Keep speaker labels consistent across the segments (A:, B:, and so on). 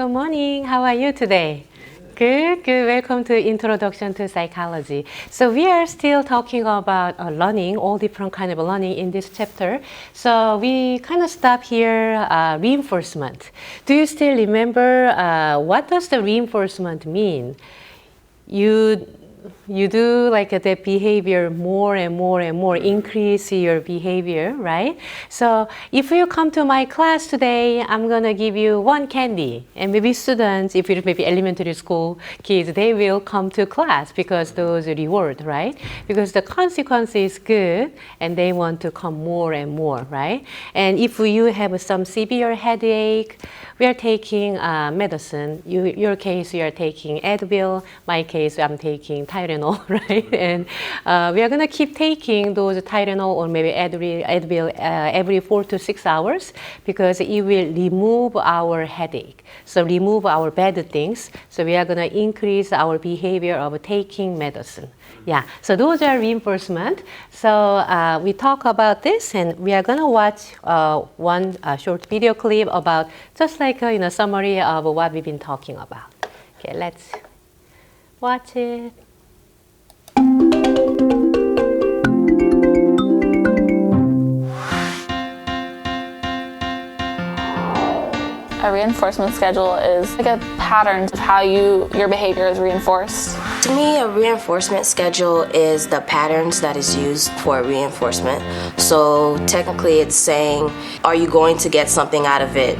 A: Good morning. How are you today? Good, good. Welcome to Introduction to Psychology. So we are still talking about learning, all different kind of learning in this chapter. So we kind of stop here, reinforcement. Do you still remember what does the reinforcement mean? You do like the behavior more and more and more, increase your behavior, right? So if you come to my class today, I'm gonna give you one candy, and maybe students, if you're maybe elementary school kids, they will come to class because those reward, right? Because the consequence is good, and they want to come more and more, right? And if you have some severe headache, we are taking medicine. Your case, you are taking Advil. My case, I'm taking Tylenol, right? And we are going to keep taking those Tylenol or maybe Advil every 4 to 6 hours because it will remove our headache. So remove our bad things. So we are going to increase our behavior of taking medicine. Yeah, so those are reinforcement. So we talk about this, and we are going to watch one short video clip about just like a summary of what we've been talking about. Okay, let's watch it.
B: A reinforcement schedule is like a pattern of how your behavior is reinforced.
C: To me, a reinforcement schedule is the patterns that is used for reinforcement. So technically it's saying, are you going to get something out of it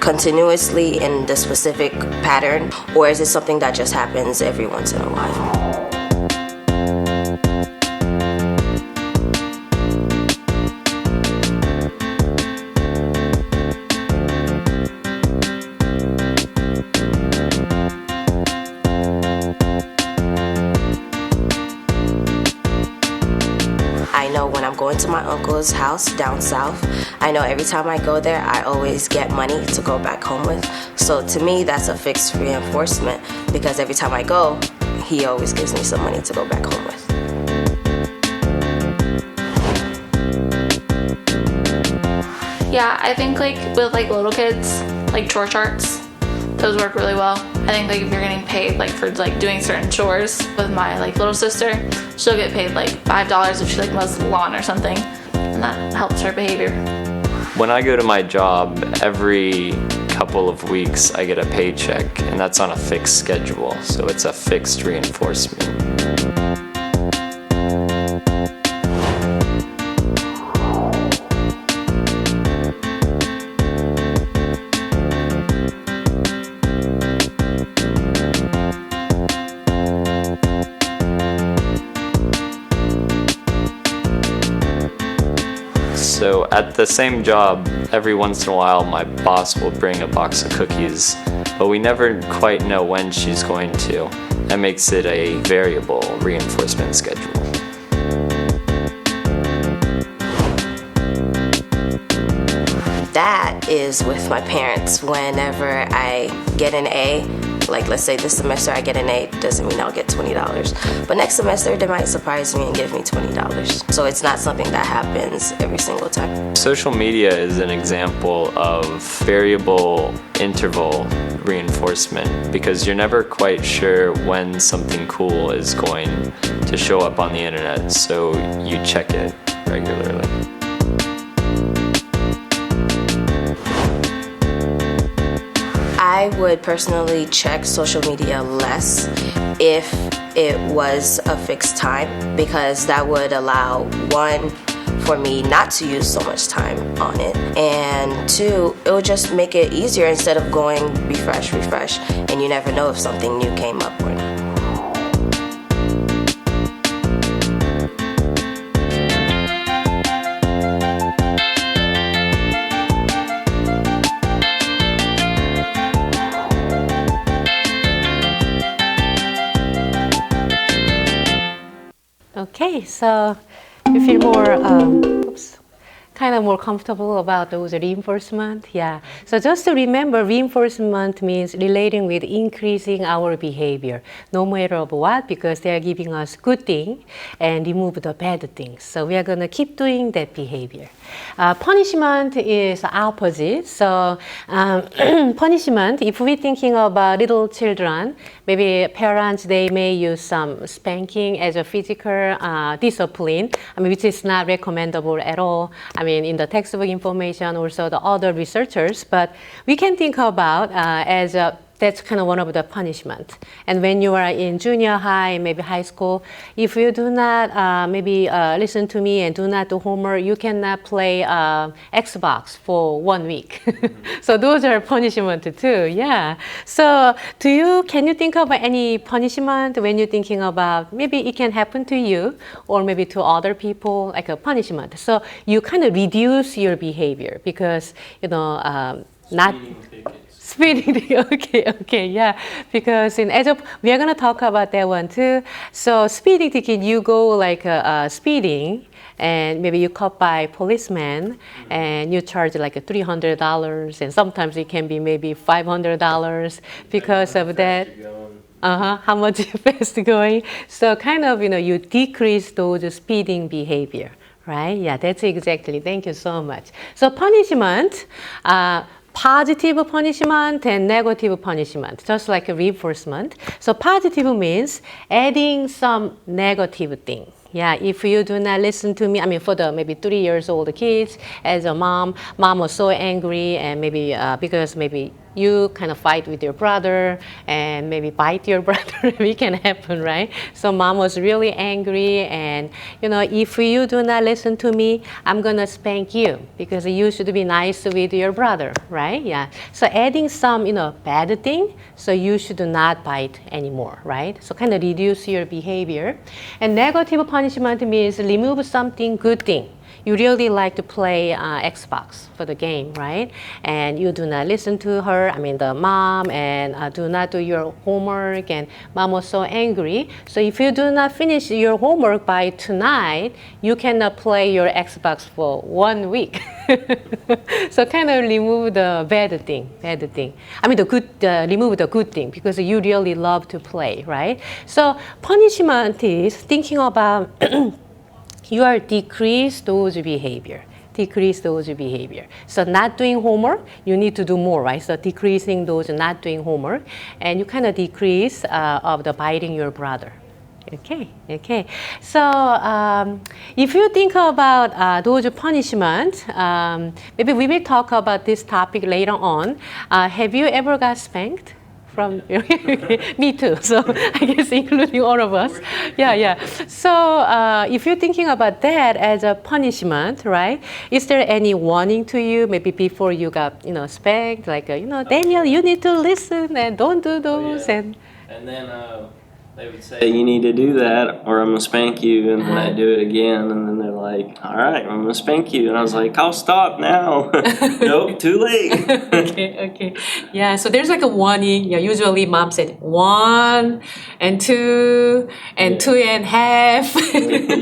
C: continuously in the specific pattern, or is it something that just happens every once in a while? Going to my uncle's house down south. I know every time I go there, I always get money to go back home with. So to me, that's a fixed reinforcement because every time I go, he always gives me some money to go back home with.
B: Yeah, I think like with like little kids, like chore charts, those work really well. I think like if you're getting paid like for like doing certain chores with my like little sister, she'll get paid like $5 if she like mows the lawn or something, and that helps her behavior.
D: When I go to my job, every couple of weeks I get a paycheck, and that's on a fixed schedule, so it's a fixed reinforcement. So at the same job, every once in a while my boss will bring a box of cookies, but we never quite know when she's going to. That makes it a variable reinforcement schedule.
C: That is with my parents. Whenever I get an A, like let's say this semester I get an A, doesn't mean I'll get $20. But next semester they might surprise me and give me $20. So it's not something that happens every single time.
D: Social media is an example of variable interval reinforcement because you're never quite sure when something cool is going to show up on the internet, so you check it regularly.
C: I would personally check social media less if it was a fixed time because that would allow, one, for me not to use so much time on it, and two, it would just make it easier instead of going refresh, and you never know if something new came up or not.
A: Okay, so you feel more kind of more comfortable about those reinforcement. Yeah. So just to remember, reinforcement means relating with increasing our behavior, no matter what, because they are giving us good thing and remove the bad things. So we are going to keep doing that behavior. Punishment is opposite. So punishment, if we're thinking about little children, maybe parents, they may use some spanking as a physical discipline, which is not recommendable at all. In the textbook information, also the other researchers, but we can think about as that's kind of one of the punishment. And when you are in junior high, maybe high school, if you do not listen to me and do not do homework, you cannot play Xbox for 1 week. So those are punishment too. Yeah. So can you think of any punishment when you're thinking about maybe it can happen to you or maybe to other people, like a punishment? So you kind of reduce your behavior because not. Speeding ticket, okay, yeah. Because we are gonna talk about that one too. So speeding ticket, you go like speeding, and maybe you caught by policeman, and you charge like $300, and sometimes it can be maybe $500 because of that. How much fast going? So kind of you decrease those speeding behavior, right? Yeah, that's exactly. Thank you so much. So punishment. Positive punishment and negative punishment, just like a reinforcement. So positive means adding some negative thing. Yeah, if you do not listen to me, for the maybe 3 years old kids, as a mom was so angry, and maybe because maybe you kind of fight with your brother and maybe bite your brother, it can happen, right? So mom was really angry, and if you do not listen to me, I'm gonna spank you because you should be nice with your brother, right? Yeah. So adding some bad thing, so you should not bite anymore, right? So kind of reduce your behavior. And negative punishment means remove something good thing. You really like to play Xbox for the game, right? And you do not listen to her, the mom, and do not do your homework, and mom was so angry. So if you do not finish your homework by tonight, you cannot play your Xbox for 1 week. So kind of remove the bad thing. Remove the good thing because you really love to play, right? So punishment is thinking about you are decrease those behavior. So not doing homework, you need to do more, right? So decreasing those not doing homework, and you kind of decrease of the biting your brother. Okay. So if you think about those punishments, maybe we will talk about this topic later on. Have you ever got spanked? From me too. So I guess including all of us. Yeah. So if you're thinking about that as a punishment, right? Is there any warning to you maybe before you got spanked, like Daniel, you need to listen and don't do those,
E: and then they would say, you need to do that or I'm going to spank you. And then I do it again. And then they're like, all right, I'm going to spank you. And I was like, I'll stop now. Nope, too late.
A: Okay. Yeah, so there's like a warning. Yeah, usually mom said 1 and 2 and 2.5.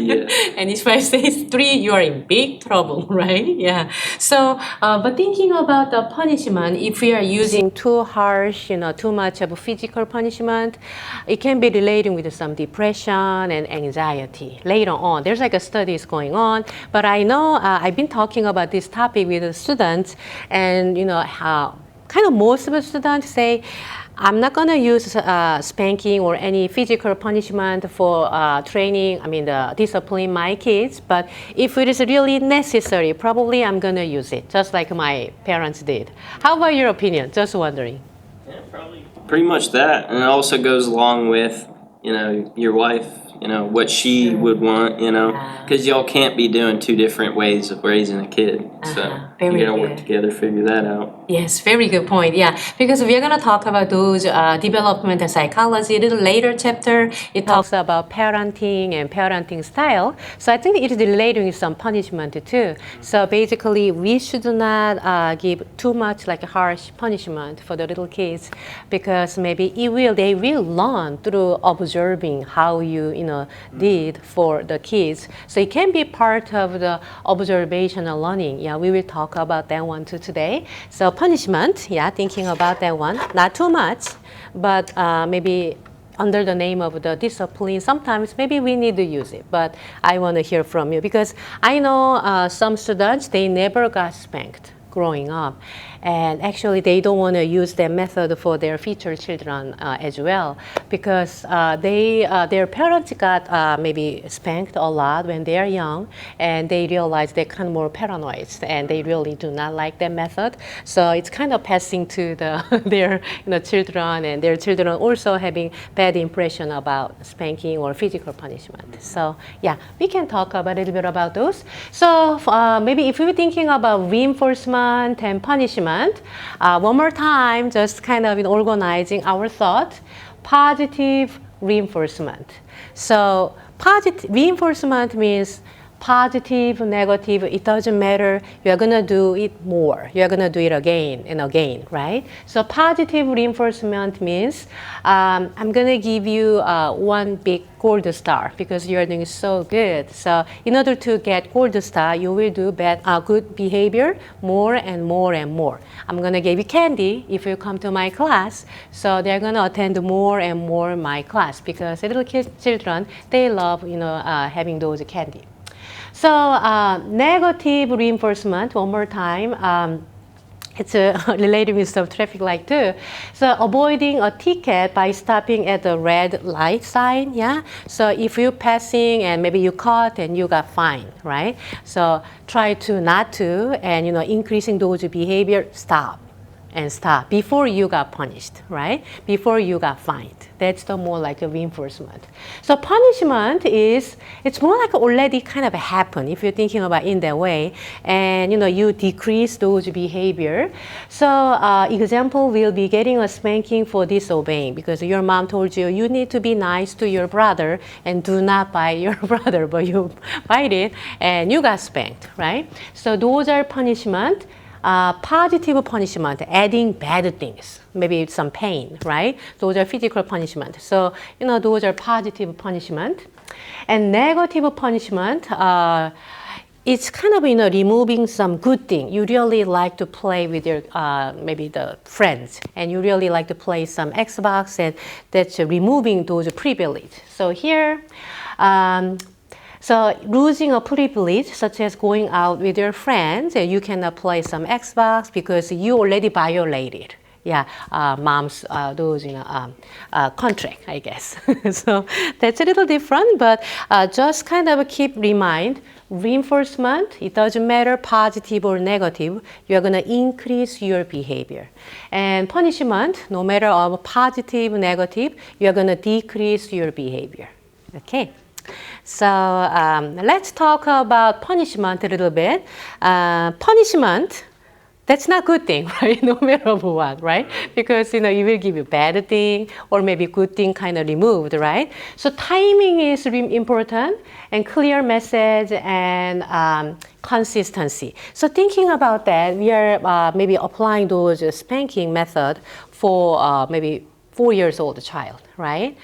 A: Yeah. And if I say 3, you are in big trouble, right? Yeah. So, but thinking about the punishment, if we are using too harsh, too much of a physical punishment, it can be relating with some depression and anxiety later on. There's like a studies going on, but I know I've been talking about this topic with the students, and how kind of most of the students say, I'm not going to use spanking or any physical punishment for training, discipline my kids, but if it is really necessary, probably I'm going to use it, just like my parents did. How about your opinion? Just wondering.
E: Yeah, probably pretty much that. And it also goes along with, your wife, what she would want, because y'all can't be doing 2 different ways of raising a kid. So you got to work together, figure that out.
A: Yes, very good point. Yeah, because we're going to talk about those developmental psychology a little later chapter. It talks about parenting and parenting style. So I think it is related with some punishment too. So basically, we should not give too much like harsh punishment for the little kids, because maybe they will learn through observing how you did for the kids. So it can be part of the observational learning. Yeah, we will talk about that one too today. So punishment, yeah, thinking about that one. Not too much, but maybe under the name of the discipline, sometimes maybe we need to use it. But I want to hear from you, because I know some students, they never got spanked growing up. And actually, they don't want to use that method for their future children as well, because their parents got maybe spanked a lot when they are young, and they realize they're kind of more paranoid, and they really do not like that method. So it's kind of passing to their children, and their children also having bad impression about spanking or physical punishment. So yeah, we can talk a little bit about those. So maybe if we're thinking about reinforcement and punishment, one more time, just kind of organizing our thought. Positive reinforcement. So positive reinforcement means positive, negative, it doesn't matter. You're going to do it more. You're going to do it again and again, right? So positive reinforcement means I'm going to give you one big gold star because you're doing so good. So in order to get gold star, you will do good behavior more and more and more. I'm going to give you candy if you come to my class. So they're going to attend more and more my class, because little children, they love having those candy. So negative reinforcement, one more time. It's related with some traffic light too. So avoiding a ticket by stopping at the red light sign, yeah? So if you're passing and maybe you caught and you got fined, right? So try to not to, and increasing those behavior, stop before you got punished, right? Before you got fined. That's the more like a reinforcement. So punishment it's more like already kind of happen if you're thinking about in that way, and you decrease those behavior. So example will be getting a spanking for disobeying, because your mom told you need to be nice to your brother and do not bite your brother, but you bite it and you got spanked, right? So those are punishment. Positive punishment, adding bad things, maybe some pain, right? Those are physical punishment. So, those are positive punishment. And negative punishment, it's kind of, removing some good thing. You really like to play with your, maybe the friends, and you really like to play some Xbox, and that's removing those privilege. So here, so losing a privilege, such as going out with your friends, and you cannot play some Xbox because you already violated, mom's contract, I guess. So that's a little different, but just kind of keep remind. Reinforcement, it doesn't matter positive or negative, you're going to increase your behavior. And punishment, no matter of positive, negative, you're going to decrease your behavior. Okay. So let's talk about punishment a little bit. Punishment, that's not a good thing, right? No matter what, right? Because, you will give you bad thing or maybe good thing kind of removed, right? So timing is really important, and clear message and consistency. So thinking about that, we are maybe applying those spanking method for maybe 4 years old child, right?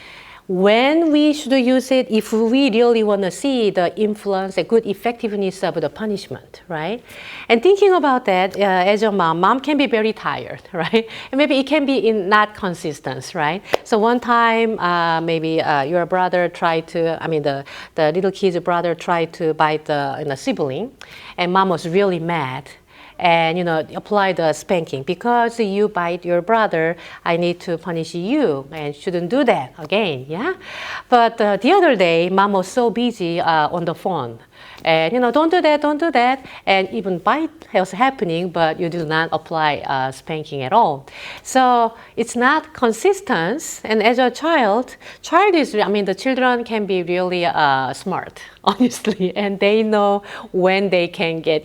A: When we should use it, if we really want to see the influence, a good effectiveness of the punishment, right? And thinking about that, as a mom can be very tired, right? And maybe it can be not consistent, right? So one time, maybe your brother tried to, the little kid's brother tried to bite the sibling, and mom was really mad. And apply the spanking. Because you bite your brother, I need to punish you, and shouldn't do that again, yeah? But the other day, mom was so busy on the phone. And, don't do that, don't do that. And even bite was happening, but you do not apply spanking at all. So it's not consistent. And as a the children can be really smart, honestly. And they know when they can get,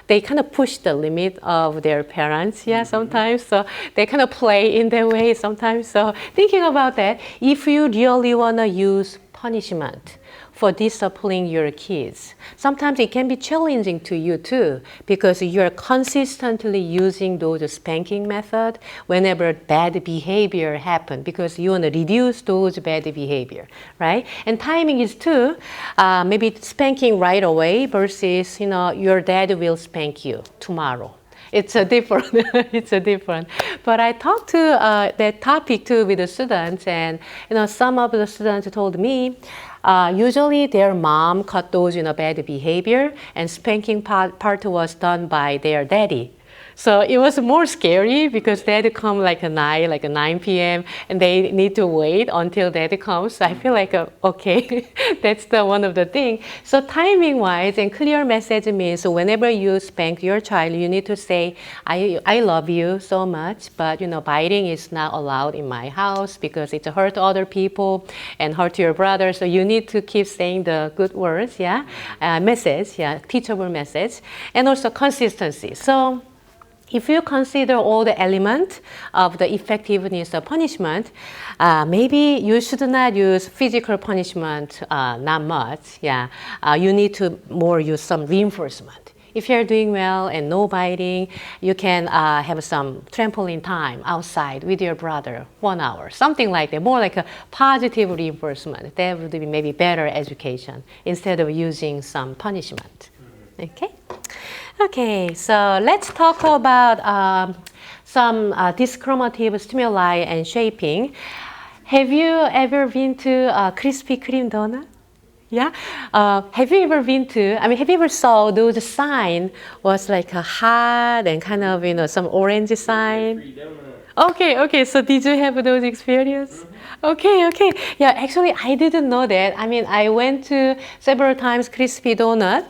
A: they kind of push the limit of their parents, sometimes. So they kind of play in their way sometimes. So thinking about that, if you really want to use punishment for disciplining your kids, sometimes it can be challenging to you too, because you're consistently using those spanking method whenever bad behavior happen, because you want to reduce those bad behavior, right? And timing is too, maybe spanking right away versus, your dad will spank you tomorrow. It's a different, But I talked to that topic too with the students, and some of the students told me usually their mom caught those bad behavior, and spanking part was done by their daddy. So it was more scary because they had to come like a 9 p.m. and they need to wait until daddy comes. So I feel like, okay, that's one of the things. So timing wise and clear message means whenever you spank your child, you need to say, I love you so much, but biting is not allowed in my house because it hurt other people and hurt your brother. So you need to keep saying the good words, message, teachable message, and also consistency. So if you consider all the elements of the effectiveness of punishment, maybe you should not use physical punishment, not much. You need to more use some reinforcement. If you're doing well and no biting, you can have some trampoline time outside with your brother, 1 hour, something like that, more like a positive reinforcement. That would be maybe better education instead of using some punishment. Okay, so let's talk about some discriminative stimuli and shaping. Have you ever been to Krispy Kreme donut? Yeah? Have you ever have you ever saw those sign was like a hot and kind of, some orange sign? Okay, so did you have those experience? Okay. Yeah, actually, I didn't know that. I went to several times Crispy Donut,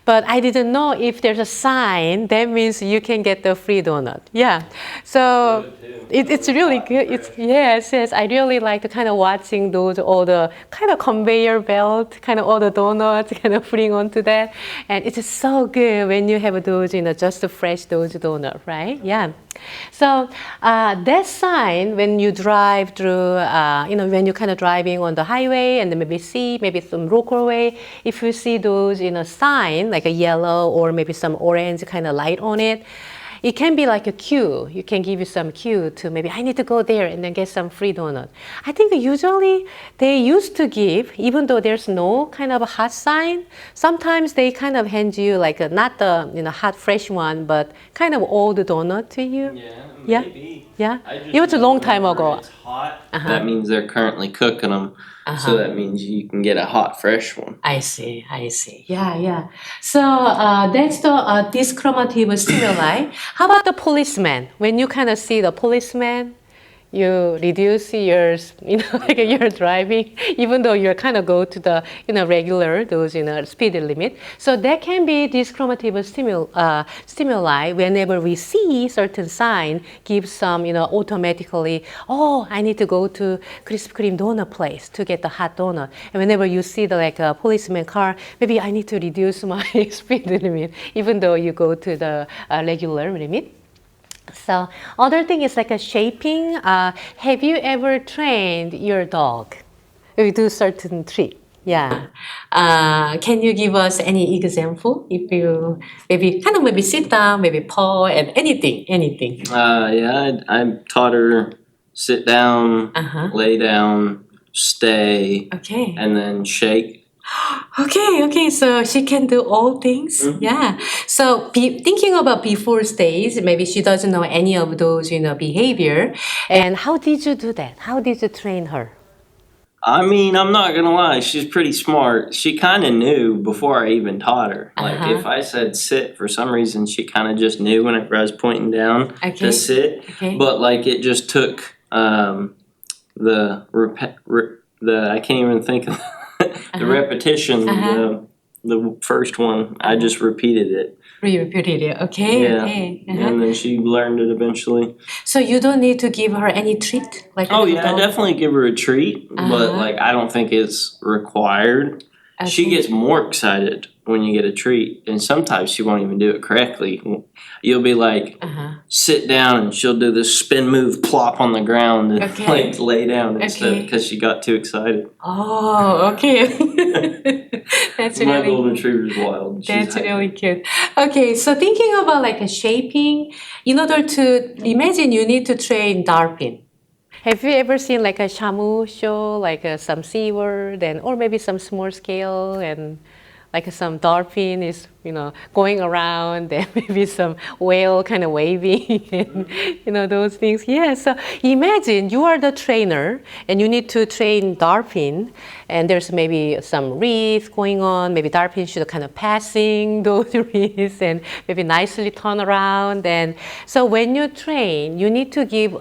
A: but I didn't know if there's a sign, that means you can get the free donut. Yeah, so it's really good. Yes. I really like the kind of watching all the kind of conveyor belt, kind of all the donuts kind of putting onto that. And it's so good when you have those, just fresh those donuts, right? Yeah. So that sign, when you drive through, when you're kind of driving on the highway and then maybe some local way, if you see those, sign like a yellow or maybe some orange kind of light on it, it can be like a cue. You can give you some cue to maybe I need to go there and then get some free donut. I think usually they used to give, even though there's no kind of a hot sign, sometimes they kind of hand you like not the hot fresh one, but kind of old donut to you.
E: Yeah, maybe.
A: Yeah. It was a long time ago.
E: It's hot. That means they're currently cooking them. So that means you can get a hot, fresh one.
A: I see. Yeah. So that's the discriminative stimuli. How about the policeman? When you kind of see the policeman, you reduce your, like you're driving, even though you're kind of go to the, regular, those, speed limit. So that can be discriminative stimuli whenever we see certain sign, give some, automatically, I need to go to Krispy Kreme donut place to get the hot donut. And whenever you see the policeman car, maybe I need to reduce my speed limit, even though you go to the regular limit. So other thing is like a shaping. Have you ever trained your dog? We do certain trick. Yeah. Can you give us any example? If you maybe sit down, maybe paw and anything.
E: I taught her sit down, lay down, stay, and then shake.
A: Okay, so she can do all things. Yeah. So thinking about before stage, maybe she doesn't know any of those, behavior. And how did you do that? How did you train her?
E: I'm not gonna lie, she's pretty smart. She kind of knew before I even taught her. Like if I said sit, for some reason she kind of just knew whenever I was pointing down to sit. But it just took the I can't even think of the repetition, the first one. I just repeated it.
A: Repeated it. Okay,
E: Yeah.
A: okay. Uh-huh.
E: And then she learned it eventually.
A: So you don't need to give her any treat? Like a
E: Oh
A: little
E: yeah, I
A: dog?
E: definitely give her a treat, but
A: Uh-huh.
E: like I don't think it's required. She
A: Okay.
E: gets more excited when you get a treat, and sometimes she won't even do it correctly. You'll be like,
A: Uh-huh.
E: sit down, and she'll do this spin move, plop on the ground, and
A: Okay.
E: like lay down instead
A: Okay.
E: because she got too excited.
A: Oh, okay. That's
E: My
A: really
E: golden retriever's wild. She's
A: That's
E: hyper.
A: really cute. Okay, so thinking about like a shaping, in order to imagine you need to train dolphin. Have you ever seen like a Shamu show, like some SeaWorld and or maybe some small scale and like some dolphin is, going around and maybe some whale kind of waving and, those things. Yeah, so imagine you are the trainer and you need to train dolphin and there's maybe some reef going on, maybe dolphin should kind of passing those reefs and maybe nicely turn around. And so when you train, you need to give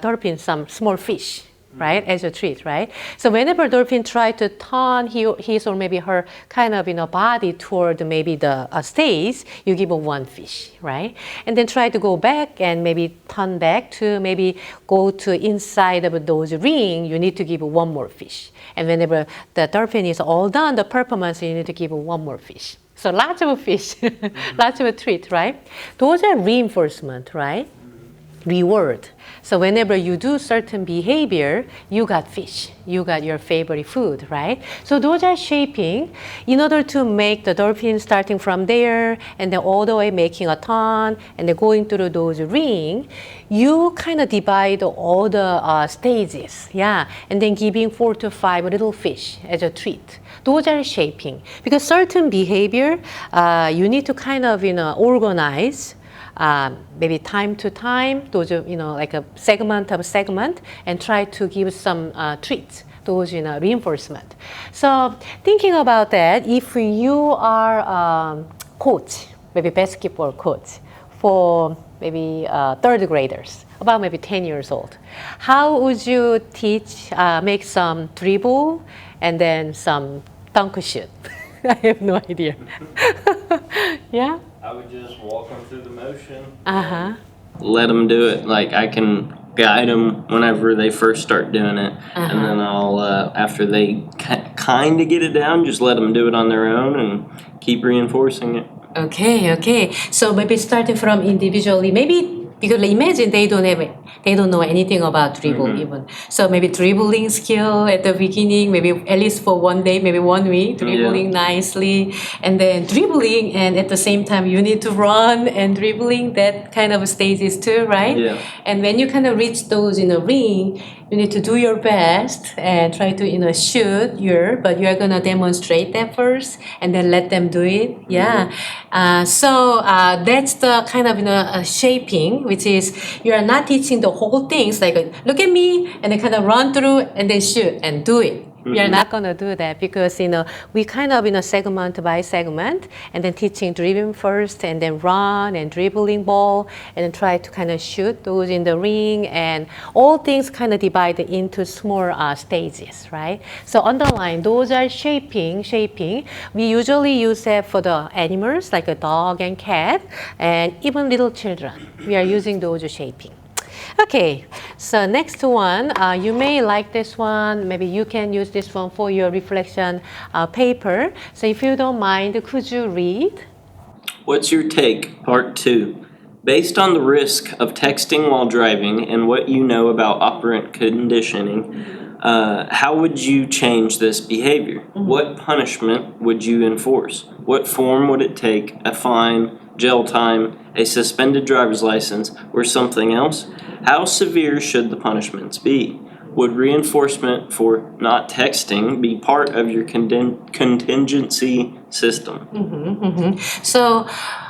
A: dolphin some small fish, right, as a treat, right? So whenever dolphin try to turn his or maybe her kind of body toward maybe the stage, you give them one fish, right? And then try to go back and maybe turn back to maybe go to inside of those ring, you need to give one more fish. And whenever the dolphin is all done, the performance, you need to give one more fish. So lots of fish, lots of treat, right? Those are reinforcement, right? Reward. So whenever you do certain behavior, you got fish, you got your favorite food, right? So those are shaping in order to make the dolphin starting from there and then all the way making a turn and then going through those ring, you kind of divide all the stages, yeah, and then giving 4 to 5 little fish as a treat. Those are shaping because certain behavior, you need to kind of, organize maybe time to time, those are, like a segment of segment, and try to give some treats, those, reinforcement. So thinking about that, if you are coach, maybe basketball coach, for maybe third graders, about maybe 10 years old, how would you teach, make some dribble and then some dunk shoot? I have no idea. Yeah?
E: I would just walk them through the motion.
A: Uh-huh.
E: Let them do it. Like I can guide them whenever they first start doing it, and then I'll after they kind of get it down, just let them do it on their own and keep reinforcing it.
A: Okay. So maybe starting from individually, maybe because imagine they don't know anything about dribble even. So maybe dribbling skill at the beginning, maybe at least for one day, maybe 1 week, dribbling nicely, and then dribbling, and at the same time you need to run and dribbling, that kind of stages too, right?
E: Yeah.
A: And when you kind of reach those in a ring, you need to do your best and try to shoot but you're gonna demonstrate that first and then let them do it. Yeah. So that's the kind of shaping, which is you are not teaching the whole things like look at me and then kind of run through and then shoot and do it. We are not going to do that because, we kind of, segment by segment and then teaching dribbling first and then run and dribbling ball and then try to kind of shoot those in the ring and all things kind of divided into small stages, right? So underline, those are shaping. We usually use that for the animals like a dog and cat and even little children. We are using those shaping. Okay, so next one, you may like this one. Maybe you can use this one for your reflection paper. So if you don't mind, could you read?
E: What's your take? Part 2. Based on the risk of texting while driving and what you know about operant conditioning, how would you change this behavior? What punishment would you enforce? What form would it take? A fine, jail time, a suspended driver's license, or something else? How severe should the punishments be? Would reinforcement for not texting be part of your contingency system?
A: So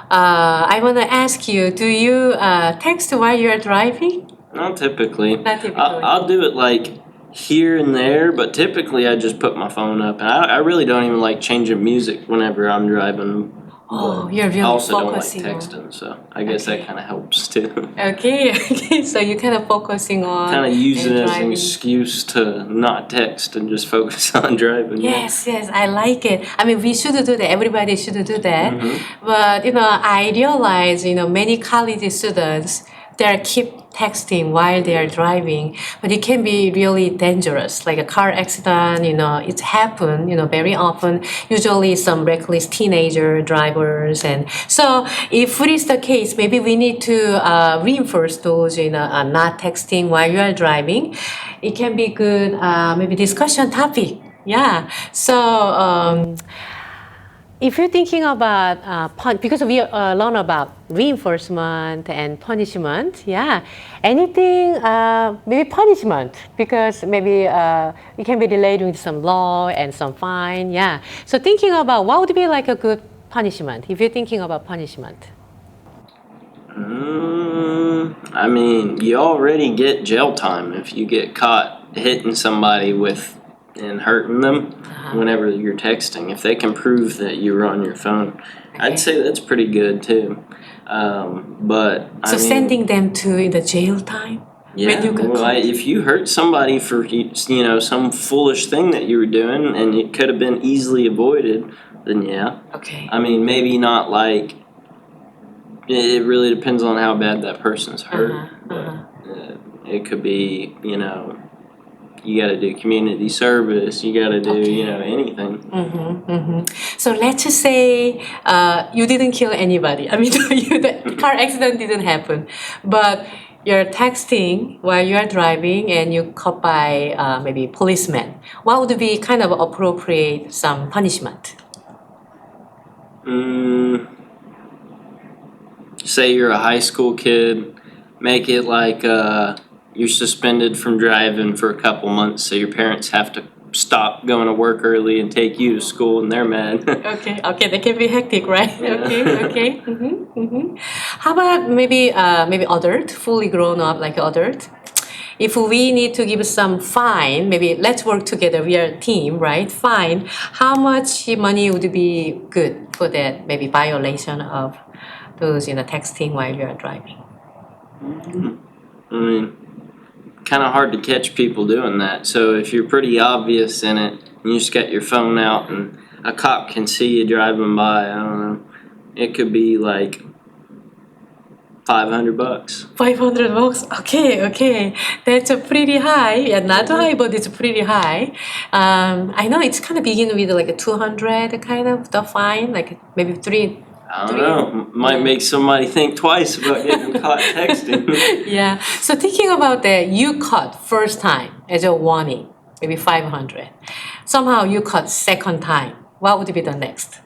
A: I want to ask you, do you text while you're driving?
E: Not typically.
A: Not typically.
E: I'll do it like here and there, but typically I just put my phone up. And I really don't even like changing music whenever I'm driving.
A: Oh,
E: But
A: you're really
E: I also don't like
A: focusing on.
E: texting, so I guess that kind of helps too.
A: Okay, okay. So you're kind of focusing on
E: Kind of use it
A: and
E: as an
A: driving.
E: excuse to not text and just focus on driving.
A: Yes, yes, I like it. I mean, we should do that. Everybody should do that.
E: Mm-hmm.
A: But I realize, many college students they keep texting while they are driving, but it can be really dangerous. Like a car accident, it's happened, very often. Usually, some reckless teenager drivers, and so if it is the case, maybe we need to reinforce those, not texting while you are driving. It can be good, maybe discussion topic. Yeah. So if you're thinking about because we learn about reinforcement and punishment, yeah, anything maybe punishment because maybe it can be related with some law and some fine, yeah. So thinking about what would be like a good punishment if you're thinking about punishment.
E: I mean, you already get jail time if you get caught hitting somebody and hurting them whenever you're texting. If they can prove that you were on your phone, I'd say that's pretty good too. But
A: So sending them to the jail time.
E: yeah,
A: when you got
E: well,
A: caught.
E: if you hurt somebody for some foolish thing that you were doing and it could have been easily avoided, then yeah.
A: Okay.
E: I mean, maybe not like. It really depends on how bad that person's hurt. It could be, you got to do community service. You got to do, anything.
A: So let's just say you didn't kill anybody. I mean, the car accident didn't happen, but you're texting while you are driving and you caught by maybe policemen. What would be kind of appropriate some punishment?
E: Say you're a high school kid, make it like you're suspended from driving for a couple months, so your parents have to stop going to work early and take you to school, and they're mad.
A: Okay, that can be hectic, right? Okay. How about maybe adult, fully grown up like adult? If we need to give some fine, maybe let's work together. We are a team, right? Fine. How much money would be good for that? Maybe violation of those, texting while you are driving.
E: I mean, kind of hard to catch people doing that. So if you're pretty obvious in it, and you just got your phone out, and a cop can see you driving by, I don't know, it could be like $500.
A: $500. Okay. That's a pretty high. Yeah, not too high, but it's pretty high. I know it's kind of begin with like a 200 kind of the fine, like maybe three.
E: I don't know. Might make somebody think twice about getting caught texting.
A: Yeah. So thinking about that, you caught first time as a warning, maybe 500. Somehow you caught second time. What would be the next?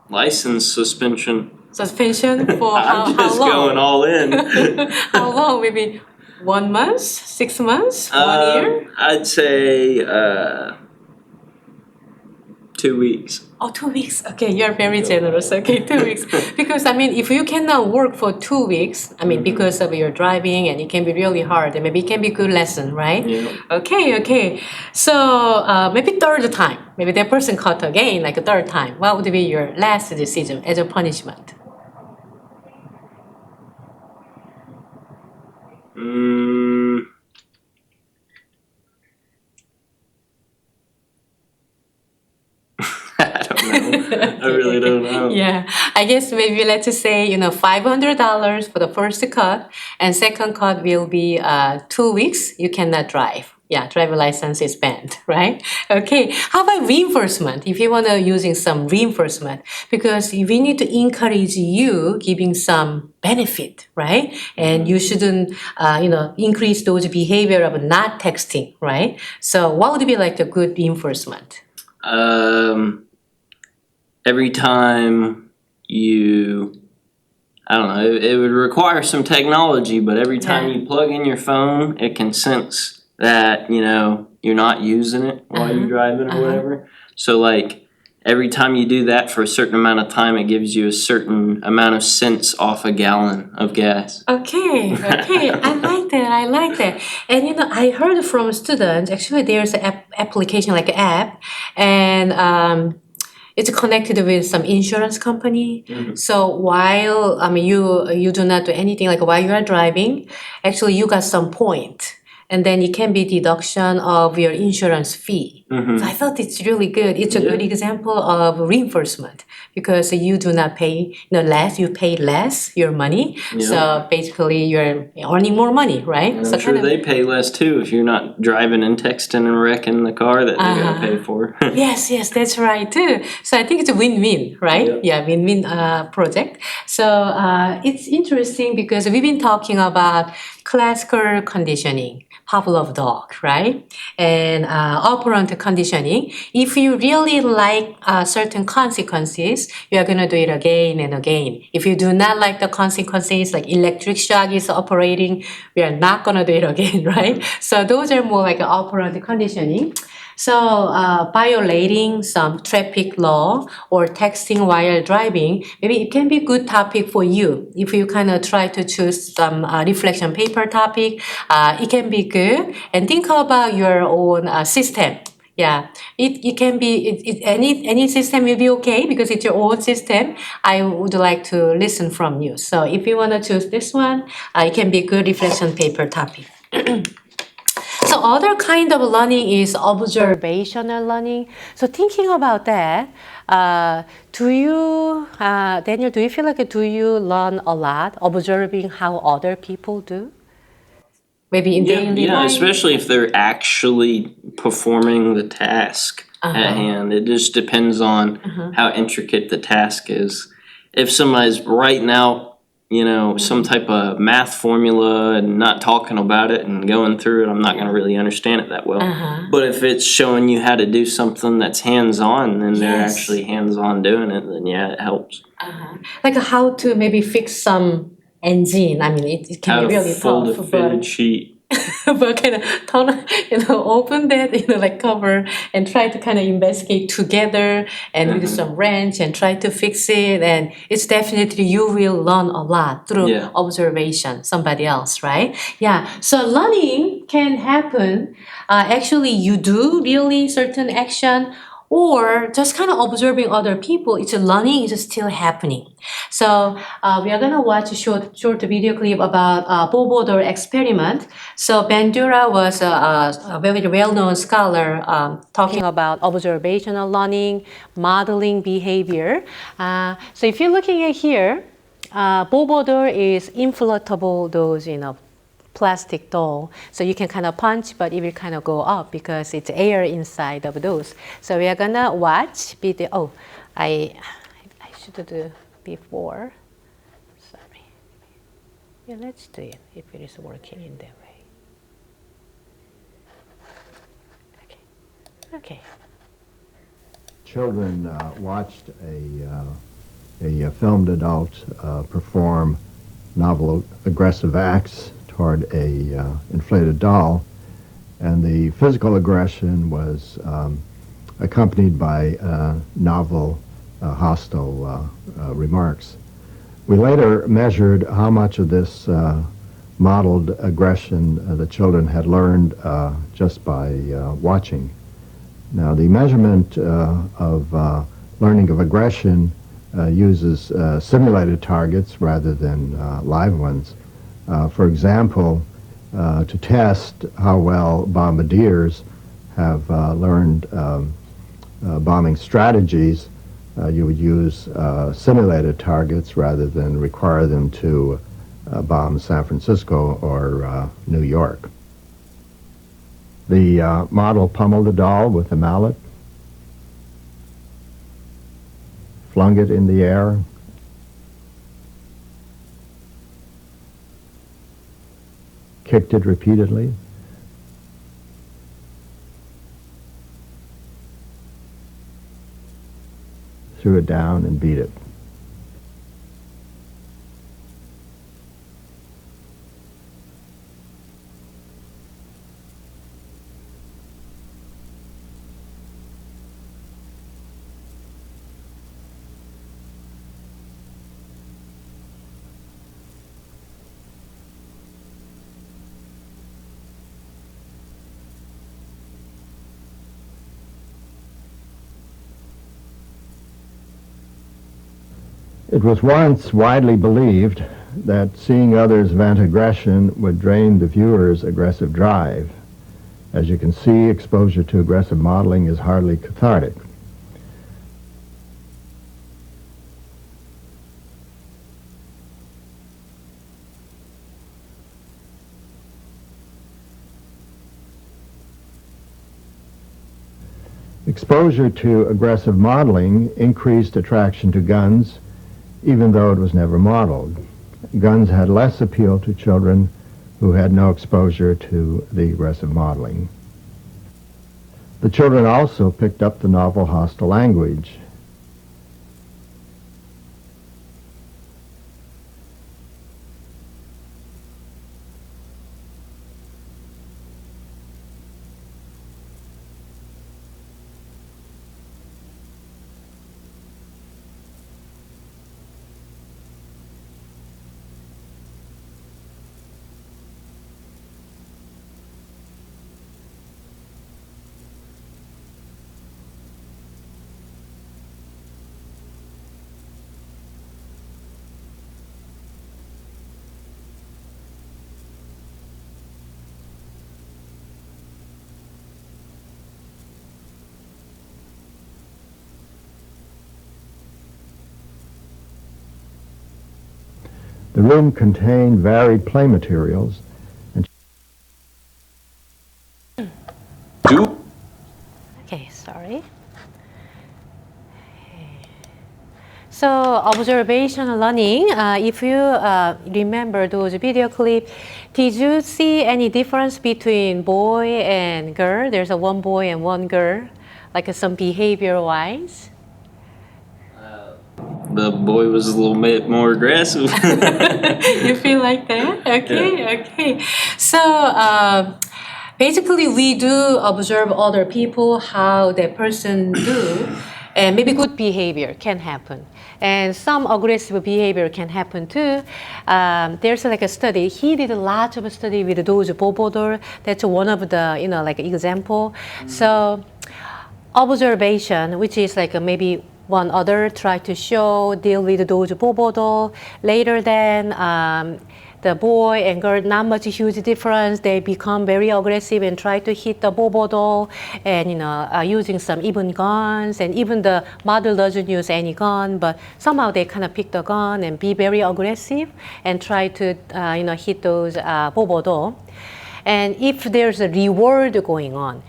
E: License suspension.
A: Suspension for how
E: I'm just
A: long?
E: going all in.
A: How long? Maybe 1 month, 6 months, 1 year?
E: I'd say 2 weeks.
A: Oh, 2 weeks. Okay, you're very generous. Okay, 2 weeks. Because, I mean, if you cannot work for 2 weeks, I mean, because of your driving and it can be really hard, and maybe it can be good lesson, right?
E: Yeah.
A: Okay. So, maybe third time. Maybe that person caught again, like a third time. What would be your last decision as a punishment?
E: I don't know. I really don't know.
A: Yeah, I guess maybe let's just say, $500 for the first cut, and second cut will be 2 weeks. You cannot drive. Yeah, driver license is banned, right? Okay, how about reinforcement? If you want to using some reinforcement, because we need to encourage you giving some benefit, right? And you shouldn't, increase those behavior of not texting, right? So what would be like a good reinforcement?
E: Every time I don't know, it would require some technology, but every time you plug in your phone, it can sense that, you're not using it while you're driving or whatever. So like every time you do that for a certain amount of time, it gives you a certain amount of cents off a gallon of gas.
A: Okay. I like that. And I heard from students, actually there's an application like an app, and it's connected with some insurance company. So while you do not do anything, like while you are driving, actually you got some point, and then it can be deduction of your insurance fee. So I thought it's really good. It's a good example of reinforcement because you do not pay less, you pay less your money. So basically you're earning more money, right?
E: And
A: so
E: I'm sure they pay less too if you're not driving and texting and wrecking the car that they gotta pay for.
A: Yes, that's right too. So I think it's a win-win, right?
E: Yep.
A: Yeah, win-win project. So it's interesting because we've been talking about classical conditioning, Pavlov dog, right? And operant conditioning. If you really like certain consequences, you are gonna do it again and again. If you do not like the consequences, like electric shock is operating, we are not gonna do it again, right? So those are more like operant conditioning. So violating some traffic law or texting while driving, maybe it can be a good topic for you. If you kind of try to choose some reflection paper topic, it can be good. And think about your own system. Yeah, it can be any system will be okay because it's your own system. I would like to listen from you. So if you want to choose this one, it can be a good reflection paper topic. So other kind of learning is observational learning. So thinking about that, Daniel, do you feel like do you learn a lot observing how other people do? Maybe in daily
E: Yeah,
A: life?
E: especially if they're actually performing the task at hand. It just depends on how intricate the task is. If somebody's writing out, some type of math formula and not talking about it and going through it, I'm not going to really understand it that well. But if it's showing you how to do something that's hands-on and they're
A: Yes.
E: actually hands-on doing it, then yeah, it helps.
A: Like how to maybe fix some engine. I mean, it can
E: How
A: be
E: to
A: really
E: fold a
A: tough,
E: fitted sheet.
A: but kind of turn, open that, like cover and try to kind of investigate together and with some wrench and try to fix it. And it's definitely, you will learn a lot through
E: Yeah.
A: observation, somebody else, right? Yeah. So learning can happen. Actually, you do really certain action or just kind of observing other people, it's learning is still happening. So we are gonna watch a short video clip about Bobodor experiment. So Bandura was a very well-known scholar talking about observational learning, modeling behavior. So if you're looking at here, Bobodor is inflatable dose, plastic doll. So you can kind of punch, but it will kind of go up because it's air inside of those. So we are gonna watch video. Oh, I should do before. Sorry. Yeah, let's do it if it is working in that way. Okay.
F: Children watched a filmed adult perform novel aggressive acts toward a inflated doll, and the physical aggression was accompanied by novel hostile remarks. We later measured how much of this modeled aggression the children had learned just by watching. Now, the measurement of learning of aggression uses simulated targets rather than live ones. For example, to test how well bombardiers have learned bombing strategies, you would use simulated targets rather than require them to bomb San Francisco or New York. The model pummeled the doll with a mallet, flung it in the air, kicked it repeatedly, threw it down and beat it. It was once widely believed that seeing others vent aggression would drain the viewer's aggressive drive. As you can see, exposure to aggressive modeling is hardly cathartic. Exposure to aggressive modeling increased attraction to guns, even though it was never modeled. Guns had less appeal to children who had no exposure to the aggressive modeling. The children also picked up the novel hostile language. The room contained varied play materials.
A: Okay, sorry. So observational learning, if you remember those video clips, did you see any difference between boy and girl? There's a one boy and one girl, like some behavior-wise.
E: The boy was a little bit more aggressive.
A: You feel like that? Okay, okay. So basically we do observe other people, how that person do, and maybe good behavior can happen. And some aggressive behavior can happen too. There's like a study. He did a lot of study with those bobodo. That's one of the, like example. So observation, which is like maybe one other try to deal with those bobodo. Later then, the boy and girl, not much huge difference. They become very aggressive and try to hit the bobodo and, using some even guns. And even the model doesn't use any gun, but somehow they kind of pick the gun and be very aggressive and try to, hit those bobodo. And if there's a reward going on,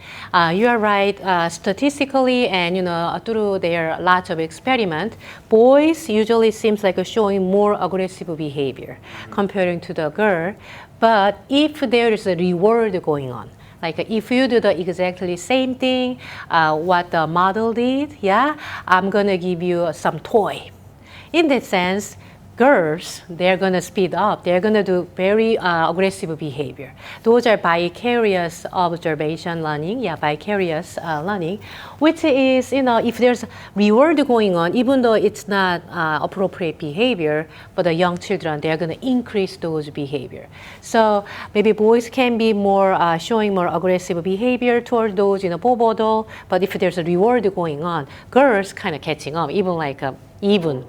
A: you are right, statistically and through their lots of experiment, boys usually seems like showing more aggressive behavior comparing to the girl. But if there is a reward going on, like if you do the exactly same thing, what the model did, yeah, I'm gonna give you some toy. In that sense, girls, they're going to speed up. They're going to do very aggressive behavior. Those are vicarious observation learning, vicarious learning, which is, if there's reward going on, even though it's not appropriate behavior, but the young children, they're going to increase those behavior. So maybe boys can be more, showing more aggressive behavior toward those, bobodo, but if there's a reward going on, girls kind of catching up, even like even.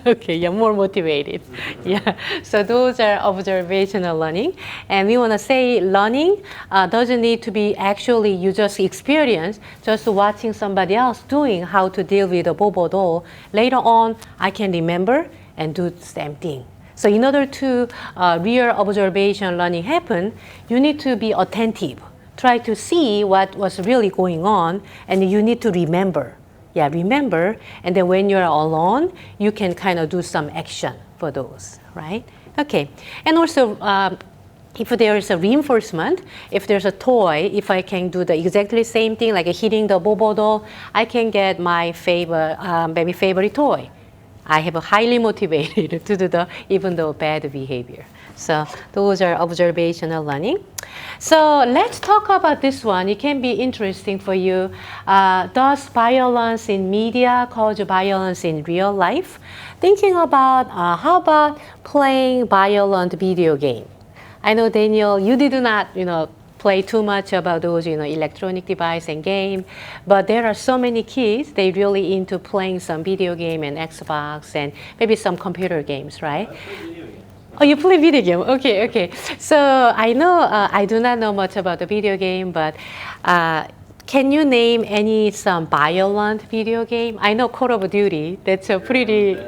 A: Okay, you're more motivated. Yeah, so those are observational learning. And we want to say learning doesn't need to be actually you just experience, just watching somebody else doing how to deal with a bobodo. Later on, I can remember and do the same thing. So in order to real observation learning happen, you need to be attentive. Try to see what was really going on, and you need to remember. Yeah, remember, and then when you're alone, you can kind of do some action for those, right? Okay, and also if there is a reinforcement, if there's a toy, if I can do the exactly same thing, like hitting the bobodo, I can get my maybe favorite toy. I have a highly motivated to do the even though bad behavior. So those are observational learning. So let's talk about this one. It can be interesting for you. Does violence in media cause violence in real life? Thinking about how about playing violent video game? I know, Daniel, you did not, play too much about those, electronic device and game. But there are so many kids, they really into playing some video game and Xbox and maybe some computer games, right? Oh, you play video game? Okay, okay. So I know, I do not know much about the video game, but can you name some violent video game? I know Call of Duty, that's a pretty...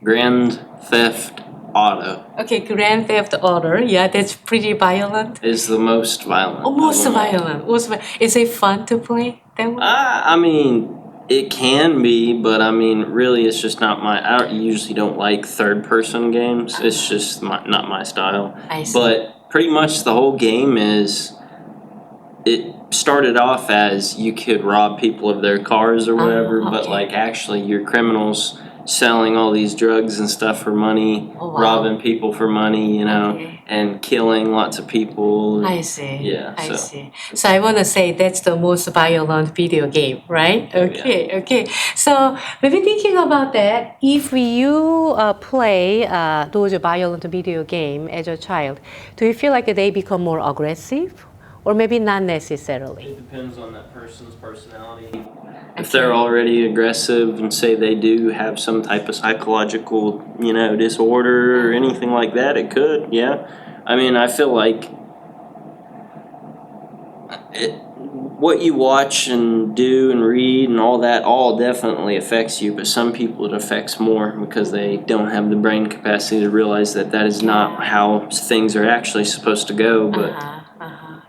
E: Grand Theft Auto
A: Okay, Grand Theft Auto. Yeah, that's pretty violent.
E: is the most violent.
A: Almost
E: of them all.
A: violent. Is it fun to play that one?
E: I mean, it can be, but I mean, really, it's just not I usually don't like third-person games. It's just not my style.
A: I see.
E: But pretty much the whole game it started off as you could rob people of their cars or whatever, but
A: okay.
E: like actually you're criminals selling all these drugs and stuff for money,
A: Oh, wow.
E: robbing people for money,
A: Okay.
E: and killing lots of people.
A: I see.
E: Yeah,
A: I
E: so-
A: see. So I want to say that's the most violent video game, right? Okay, okay. So maybe thinking about that, if you play those violent video game as a child, do you feel like they become more aggressive, or maybe not necessarily?
E: It depends on that person's personality. If they're already aggressive and say they do have some type of psychological, disorder or anything like that, it could, yeah. I mean, I feel like what you watch and do and read and all that all definitely affects you, but some people it affects more because they don't have the brain capacity to realize that is not how things are actually supposed to go, but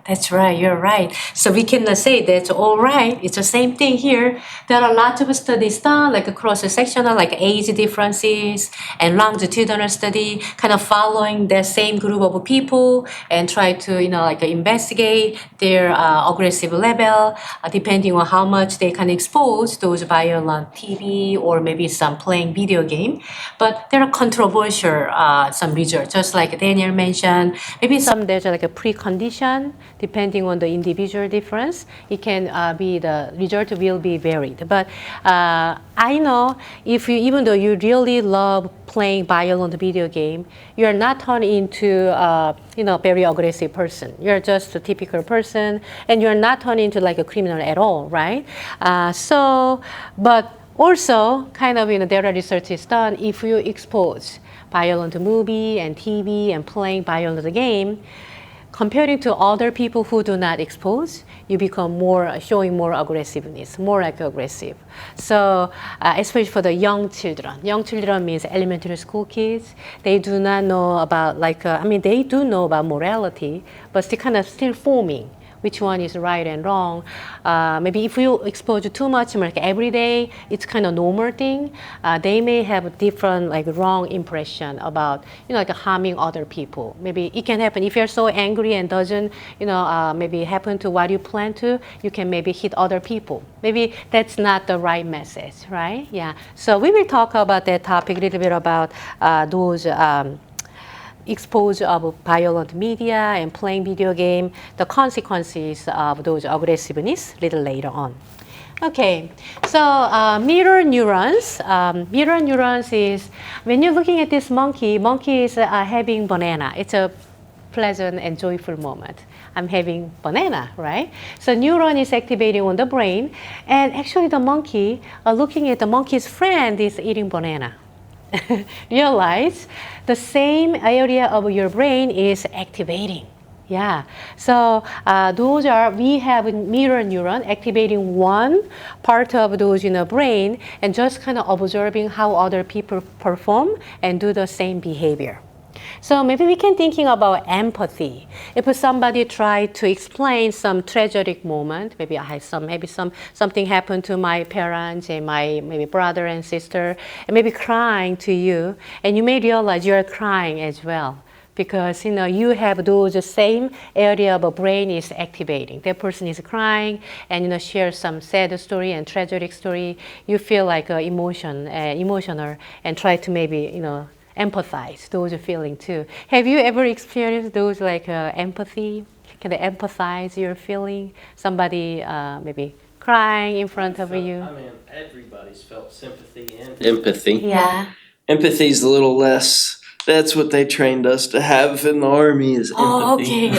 A: That's right, you're right. So we cannot say that's all right. It's the same thing here. There are lots of studies done, like cross-sectional, like age differences and longitudinal study, kind of following the same group of people and try to, investigate their aggressive level, depending on how much they can expose those violent TV or maybe some playing video game. But there are controversial some results, just like Daniel mentioned. Maybe there's like a precondition. Depending on the individual difference, it can be the result will be varied. But I know even though you really love playing violent video game, you are not turned into very aggressive person. You're just a typical person, and you're not turned into like a criminal at all, right? But also, kind of, there are research is done if you expose violent movie and TV and playing violent game. Comparing to other people who do not expose, you become showing more aggressiveness, more like aggressive. So, especially for the young children. Young children means elementary school kids. They do not know about they do know about morality, but still kind of still forming which one is right and wrong. Maybe if you expose too much, like every day, it's kind of normal thing. They may have a different wrong impression about harming other people. Maybe it can happen if you're so angry and doesn't maybe happen to what you plan to. You can maybe hit other people. Maybe that's not the right message, right? Yeah. So we will talk about that topic a little bit about those. Exposure of violent media and playing video game, the consequences of those aggressiveness a little later on. Okay, so mirror neurons. Mirror neurons is when you're looking at this monkey is having banana. It's a pleasant and joyful moment. I'm having banana, right? So neuron is activating on the brain, and actually the monkey, looking at the monkey's friend is eating banana. Realize the same area of your brain is activating. Yeah. So we have mirror neuron activating one part of those brain and just kind of observing how other people perform and do the same behavior. So maybe we can thinking about empathy. If somebody tried to explain some tragic moment, maybe something happened to my parents and my maybe brother and sister, and maybe crying to you, and you may realize you're crying as well. Because you have those same area of a brain is activating. That person is crying and share some sad story and tragic story. You feel like emotional and try to maybe empathize those feeling too. Have you ever experienced those empathy? Can they empathize your feeling? Somebody maybe crying in front of you.
E: I mean, everybody's felt sympathy and empathy.
A: Yeah.
E: Empathy's a little less That's what they trained us to have in the Army is empathy.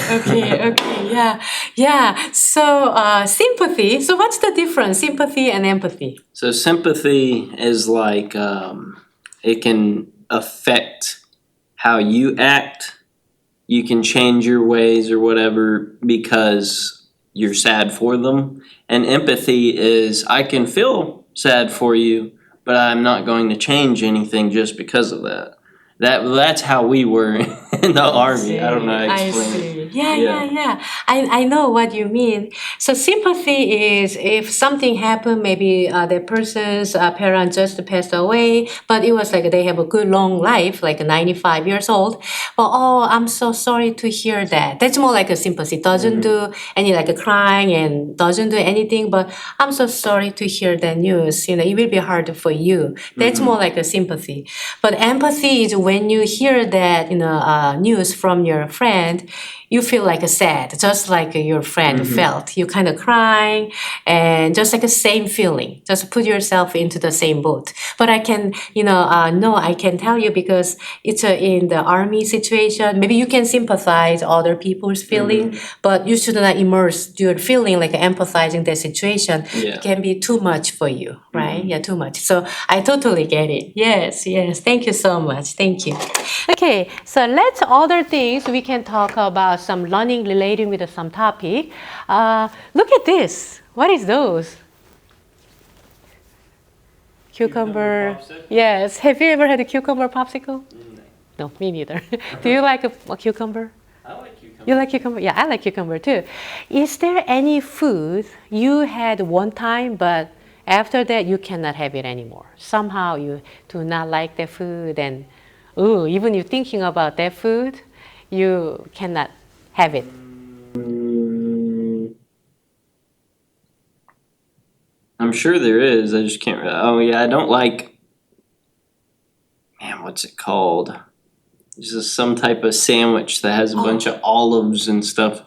A: Yeah. So sympathy. So what's the difference, sympathy and empathy?
E: So sympathy is like it can affect how you act. You can change your ways or whatever because you're sad for them. And empathy is I can feel sad for you, but I'm not going to change anything just because of that. That's how we were in the Army. I don't know how to explain it.
A: Yeah. I know what you mean. So sympathy is if something happened, maybe the person's parent just passed away, but it was like they have a good long life, like 95 years old. But oh, I'm so sorry to hear that. That's more like a sympathy. Doesn't do any like crying and doesn't do anything, but I'm so sorry to hear that news. You know, it will be hard for you. That's more like a sympathy. But empathy is when you hear that, you know, news from your friend, you feel like sad, just like your friend felt. You kind of crying and just like the same feeling. Just put yourself into the same boat. But I can, no, I can tell you because it's in the Army situation. Maybe you can sympathize other people's feeling, but you should not immerse your feeling like empathizing the situation.
E: Yeah.
A: It can be too much for you, right? Yeah, too much. So I totally get it. Yes. Thank you so much. Thank you. Okay, so let's other things we can talk about some learning relating with some topic. Look at this. What is those? Cucumber. Yes. Have you ever had a cucumber popsicle? No, me neither. Do you like a cucumber?
E: I like cucumber.
A: You like cucumber? Yeah, I like cucumber too. Is there any food you had one time, but after that you cannot have it anymore? Somehow you do not like the food and even you thinking about that food, you cannot have it.
E: I'm sure there is. I just can't. Oh yeah, I don't like. Man, what's it called? It's just some type of sandwich that has a bunch of olives and stuff.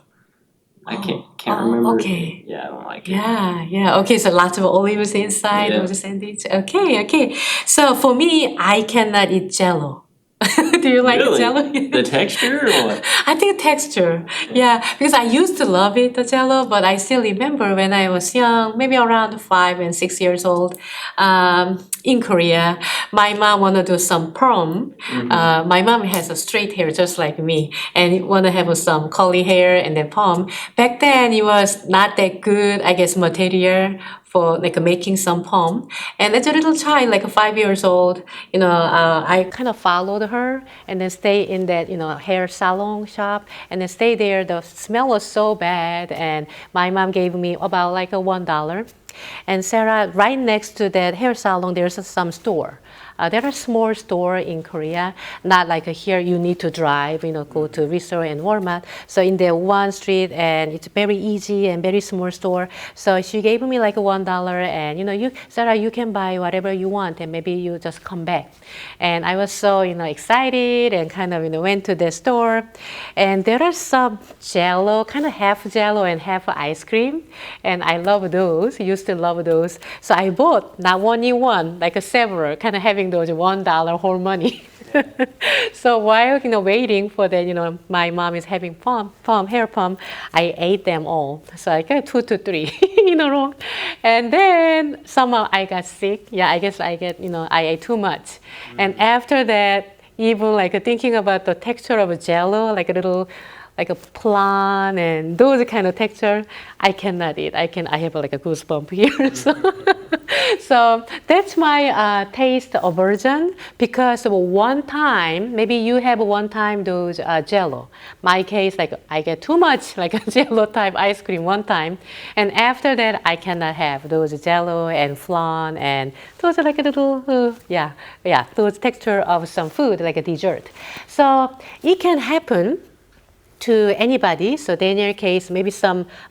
E: I can't remember.
A: Okay.
E: Yeah, I don't like it.
A: Yeah. Okay, so lots of olives inside of the sandwich. Okay. So for me, I cannot eat Jello. Do you like
E: Really?
A: Jello?
E: The texture or what?
A: I think texture. Yeah, because I used to love it, the Jello, but I still remember when I was young, maybe around 5 and 6 years old, in Korea, my mom wanted to do some perm. My mom has a straight hair just like me, and want to have some curly hair and then perm. Back then, it was not that good, I guess, material for like making some perm. And as a little child, like 5 years old, I kind of followed her and then stay in that, hair salon shop and then stay there. The smell was so bad. And my mom gave me about like $1. And Sarah, right next to that hair salon, there's some store. There are small store in Korea, not like here you need to drive, go to Rizzo and Walmart. So in the one street, and it's very easy and very small store. So she gave me like $1, and Sarah, you can buy whatever you want, and maybe you just come back. And I was so excited and kind of went to the store, and there are some Jello, kind of half Jello and half ice cream, and I love those. Used to love those. So I bought not one in one, like several, kind of having those $1 whole money. So while waiting for that, my mom is having hair perm, I ate them all. So I got 2 to 3 in a row, and then somehow I got sick. Yeah, I guess I ate too much, and after that, even like thinking about the texture of Jello, like a little. Like a plant and those kind of texture, I cannot eat. I have like a goosebump here. So that's my taste aversion because of one time, maybe you have one time those Jello. My case, like I get too much like a Jello type ice cream one time, and after that I cannot have those Jello and flan and those are like a little those texture of some food like a dessert. So it can happen to anybody. So in your case, maybe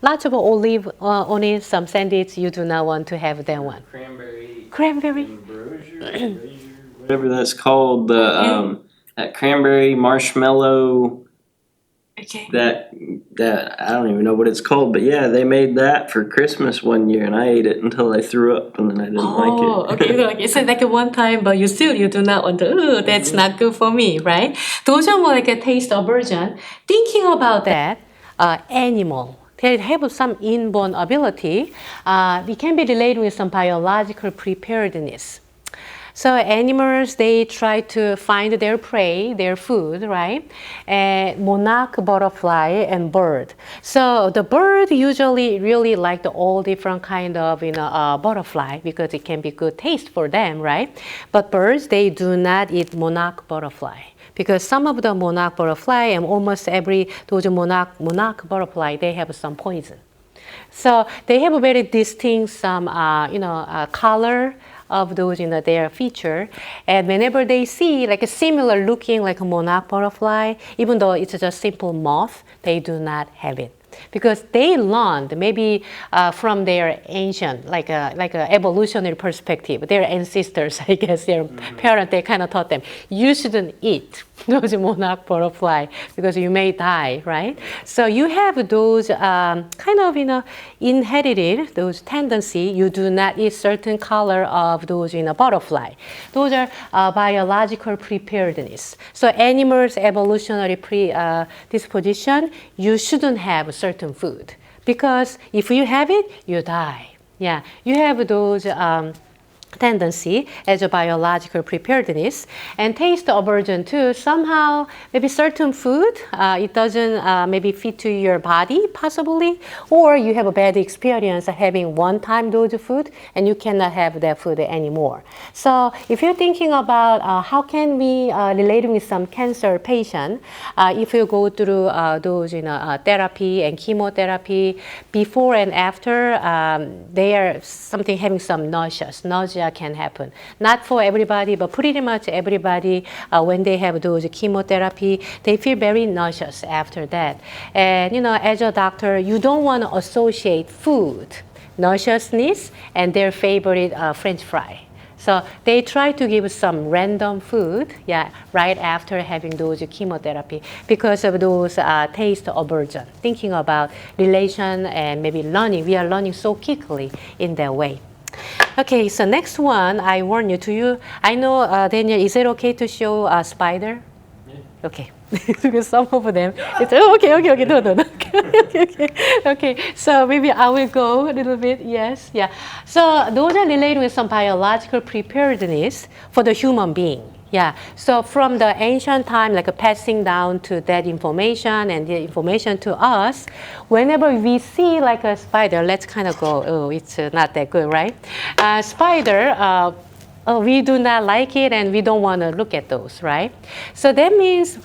A: lots of olive on it, some sandwich, you do not want to have that one. Cranberry.
E: Ambrosia, whatever that's called. That cranberry marshmallow
A: Okay.
E: that I don't even know what it's called, but yeah, they made that for Christmas one year, and I ate it until I threw up, and then I didn't like
A: Oh,
E: it.
A: okay. Okay. So like a one time, but you do not want to. Oh, that's not good for me, right? those are more like a taste aversion. Thinking about that, animal. They have some inborn ability. It can be related with some biological preparedness. So animals, they try to find their prey, their food, right? And monarch, butterfly, and bird. So the bird usually really like the all different kind of butterfly because it can be good taste for them, right? But birds, they do not eat monarch butterfly because some of the monarch butterfly and almost every those monarch butterfly, they have some poison. So they have a very distinct some color of those their feature, and whenever they see like a similar looking like a monarch butterfly, even though it's just simple moth, they do not have it because they learned maybe from their ancient like a evolutionary perspective, their ancestors, I guess their parents, they kind of taught them you shouldn't eat those monarch butterfly because you may die, right? So you have those kind of inherited those tendency. You do not eat certain color of those butterfly. Those are biological preparedness. So animals evolutionary disposition, you shouldn't have a certain food because if you have it, you die. Yeah, you have those tendency as a biological preparedness, and taste aversion too. Somehow maybe certain food it doesn't maybe fit to your body possibly, or you have a bad experience having one time those food and you cannot have that food anymore. So if you're thinking about how can we relate with some cancer patient, if you go through those therapy and chemotherapy before and after, they are something having some nausea can happen. Not for everybody, but pretty much everybody, when they have those chemotherapy, they feel very nauseous after that. And as a doctor, you don't want to associate food, nauseousness, and their favorite French fry. So they try to give some random food, right after having those chemotherapy because of those taste aversion. Thinking about relation and maybe learning, we are learning so quickly in that way. Okay, so next one, I warn you. I know, Daniel, is it okay to show a spider? Yeah. Okay. Because some of them, it's okay, no. Okay, so maybe I will go a little bit, yes, yeah. So those are related with some biological preparedness for the human being. Yeah, so from the ancient time, like passing down to that information and the information to us, whenever we see like a spider, let's kind of go, oh, it's not that good, right? Spider, we do not like it and we don't want to look at those, right? So that means,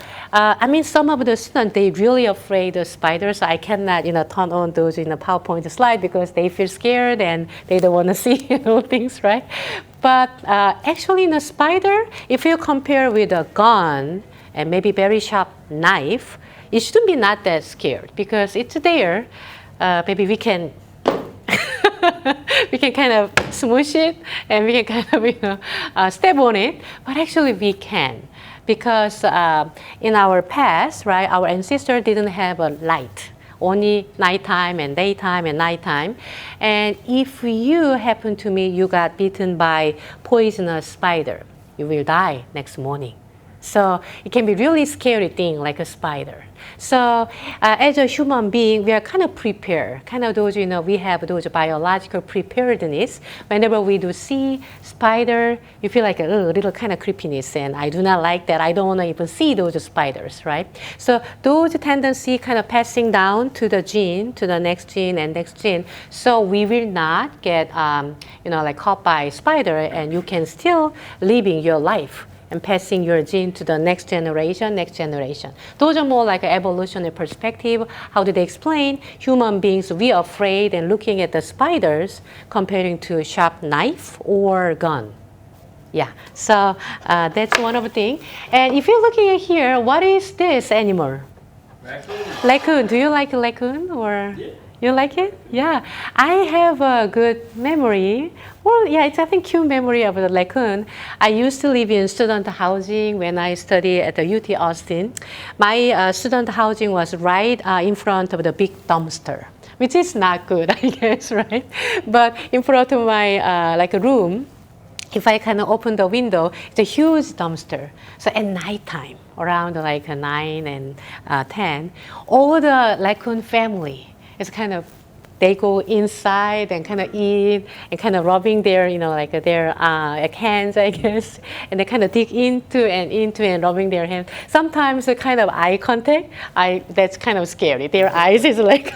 A: some of the students, they really afraid of spiders. I cannot, turn on those in a PowerPoint slide because they feel scared and they don't want to see, things, right? But actually in a spider, if you compare with a gun and maybe very sharp knife, it shouldn't be not that scared because it's there. Maybe we can we can kind of smoosh it and we can kind of step on it, but actually we can because in our past, right, our ancestors didn't have a light. Only nighttime and daytime and nighttime. And if you happen to me, you got bitten by poisonous spider, you will die next morning. So it can be really scary thing like a spider. So as a human being, we are kind of prepared, kind of those, we have those biological preparedness. Whenever we do see spider, you feel like a little kind of creepiness and I do not like that. I don't want to even see those spiders, right? So those tendency kind of passing down to the gene, to the next gene and next gene. So we will not get, like caught by spider and you can still living your life and passing your gene to the next generation. Those are more like an evolutionary perspective. How do they explain? Human beings, we are afraid and looking at the spiders comparing to a sharp knife or gun. Yeah, so that's one of the things. And if you're looking at here, what is this animal? Raccoon. Do you like raccoon or? Yeah. You like it? Yeah. I have a good memory. Well, yeah, it's I think cute memory of the raccoon. I used to live in student housing when I studied at the UT Austin. My student housing was right in front of the big dumpster, which is not good, I guess, right? But in front of my like a room, if I kind of open the window, it's a huge dumpster. So at nighttime, around like 9 and 10, all the raccoon family is kind of, they go inside and kind of eat and kind of rubbing their, like their like hands, I guess, and they kind of dig into and rubbing their hands. Sometimes the kind of eye contact, that's kind of scary. Their eyes is like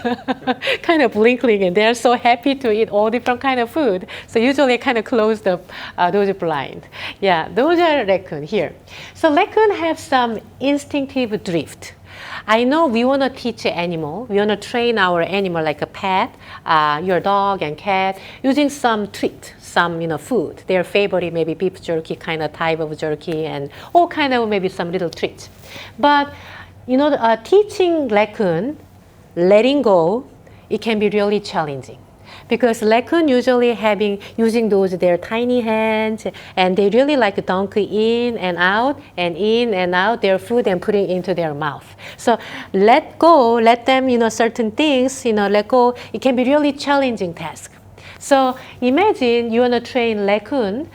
A: kind of blinking, and they're so happy to eat all different kind of food. So usually I kind of close those blind. Yeah, those are raccoon here. So raccoon have some instinctive drift. I know we want to teach an animal. We want to train our animal like a pet, your dog and cat, using some treat, some food. Their favorite maybe beef jerky kind of type of jerky, and all kind of maybe some little treats. But teaching raccoon, letting go, it can be really challenging. Because raccoon usually using their tiny hands, and they really like dunk in and out their food and putting it into their mouth. So let go, let them certain things let go. It can be really challenging task. So imagine you want to train raccoon.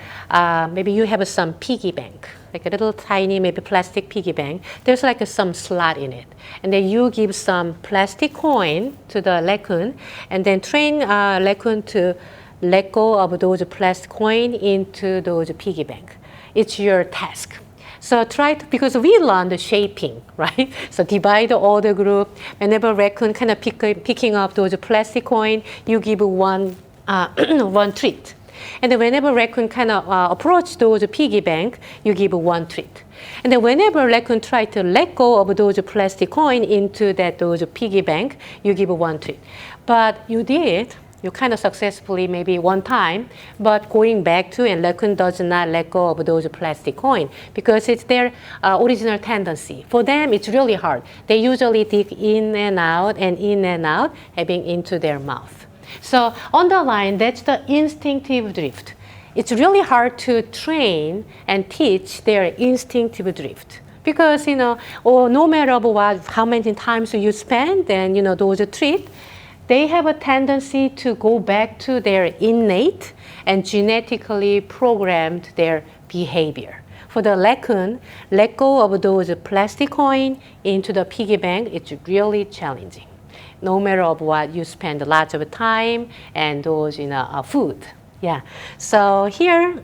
A: Maybe you have some piggy bank, like a little tiny maybe plastic piggy bank. There's like some slot in it, and then you give some plastic coin to the raccoon, and then train raccoon to let go of those plastic coin into those piggy bank. It's your task. So try to, because we learn the shaping, right? So divide all the group. Whenever raccoon kind of picking up those plastic coin, you give one treat. And then whenever raccoon kind of approach those piggy bank, you give one treat. And then whenever raccoon try to let go of those plastic coin into those piggy bank, you give one treat. But you kind of successfully maybe one time, but going back to, and raccoon does not let go of those plastic coin because it's their original tendency. For them, it's really hard. They usually dig in and out, having into their mouth. So on the line, that's the instinctive drift. It's really hard to train and teach their instinctive drift because, no matter what, how many times you spend and, those treats, they have a tendency to go back to their innate and genetically programmed their behavior. For the raccoon, let go of those plastic coin into the piggy bank, it's really challenging. No matter of what, you spend lots of time and those food. Yeah. So here,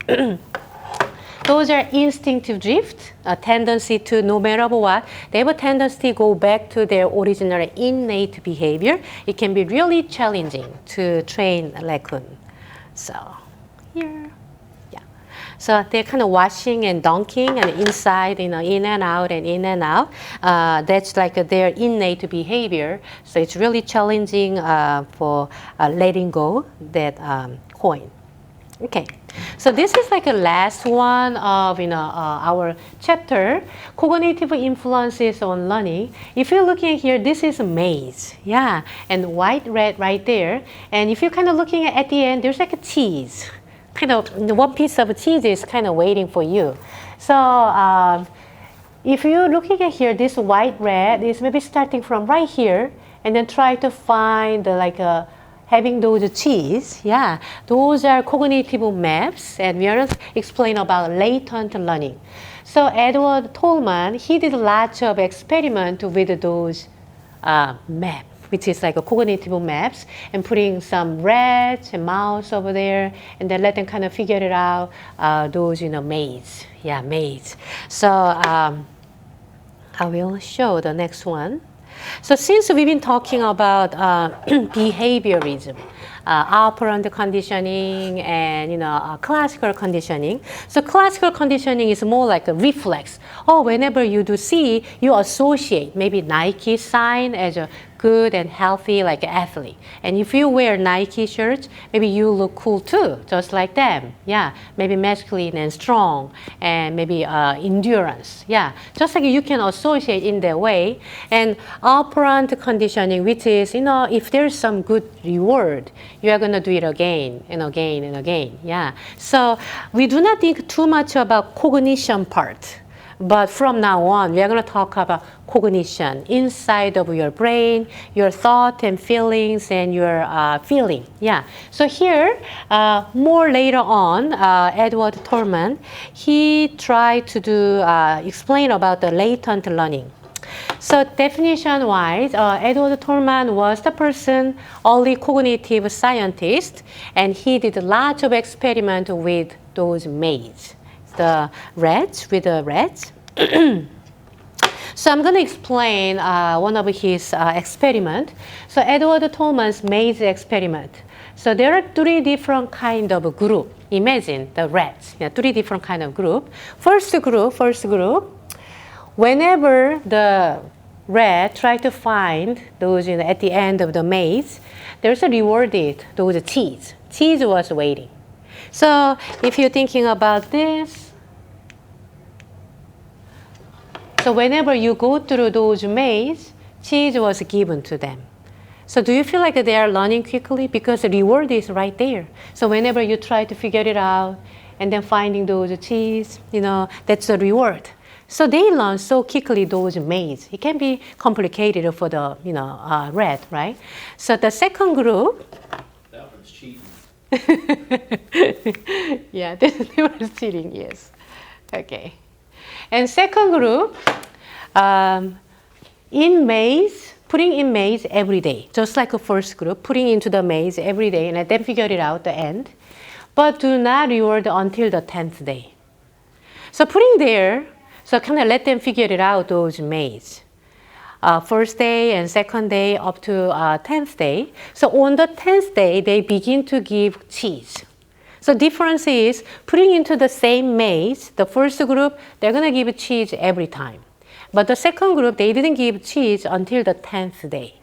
A: those are instinctive drift, a tendency to, no matter what, they have a tendency to go back to their original innate behavior. It can be really challenging to train a raccoon. So here. So they're kind of washing and dunking and inside, in and out and in and out. That's like their innate behavior. So it's really challenging for letting go that coin. Okay. So this is like a last one of our chapter, cognitive influences on learning. If you're looking here, this is a maze, yeah, and white red right there. And if you're kind of looking at the end, there's like a cheese. Kind of one piece of cheese is kind of waiting for you. So if you're looking at here, this white red is maybe starting from right here, and then try to find having those cheese. Yeah, those are cognitive maps, and we are explaining about latent learning. So Edward Tolman, he did lots of experiments with those maps, which is like a cognitive maps, and putting some rats and mouse over there, and then let them kind of figure it out, those, maze. Yeah, maze. So I will show the next one. So since we've been talking about behaviorism, operant conditioning and classical conditioning. So classical conditioning is more like a reflex. Oh, whenever you do see, you associate maybe Nike sign as a good and healthy like an athlete. And if you wear Nike shirts, maybe you look cool too, just like them. Yeah, maybe masculine and strong, and maybe endurance. Yeah, just like you can associate in that way. And operant conditioning, which is, if there's some good reward, you are going to do it again and again and again. Yeah. So we do not think too much about cognition part. But from now on, we are going to talk about cognition inside of your brain, your thought and feelings, and your feeling. Yeah. So here, more later on, Edward Tolman, he tried to explain about the latent learning. So definition-wise, Edward Tolman was the early cognitive scientist, and he did lots of experiments with those maids. The rats with the rats. So I'm going to explain one of his experiments. So Edward Tolman's maze experiment. So there are 3 different kind of group. Imagine the rats. 3 different kind of group. First group. Whenever the rat try to find those at the end of the maze, there's a rewarded those cheese. Cheese was waiting. So if you're thinking about this. So whenever you go through those mazes, cheese was given to them. So do you feel like they are learning quickly? Because the reward is right there. So whenever you try to figure it out and then finding those cheese, that's the reward. So they learn so quickly those mazes. It can be complicated for the rat, right? So the second group.
E: That one's cheating.
A: Yeah, that was cheating. Yes. Okay. And second group, putting in maze every day, just like a first group, putting into the maze every day and then figure it out at the end, but do not reward until the 10th day. So putting there, so kind of let them figure it out, those maze. First day and second day up to 10th day. So on the 10th day, they begin to give cheese. So difference is putting into the same maze, the first group, they're going to give cheese every time. But the second group, they didn't give cheese until the 10th day.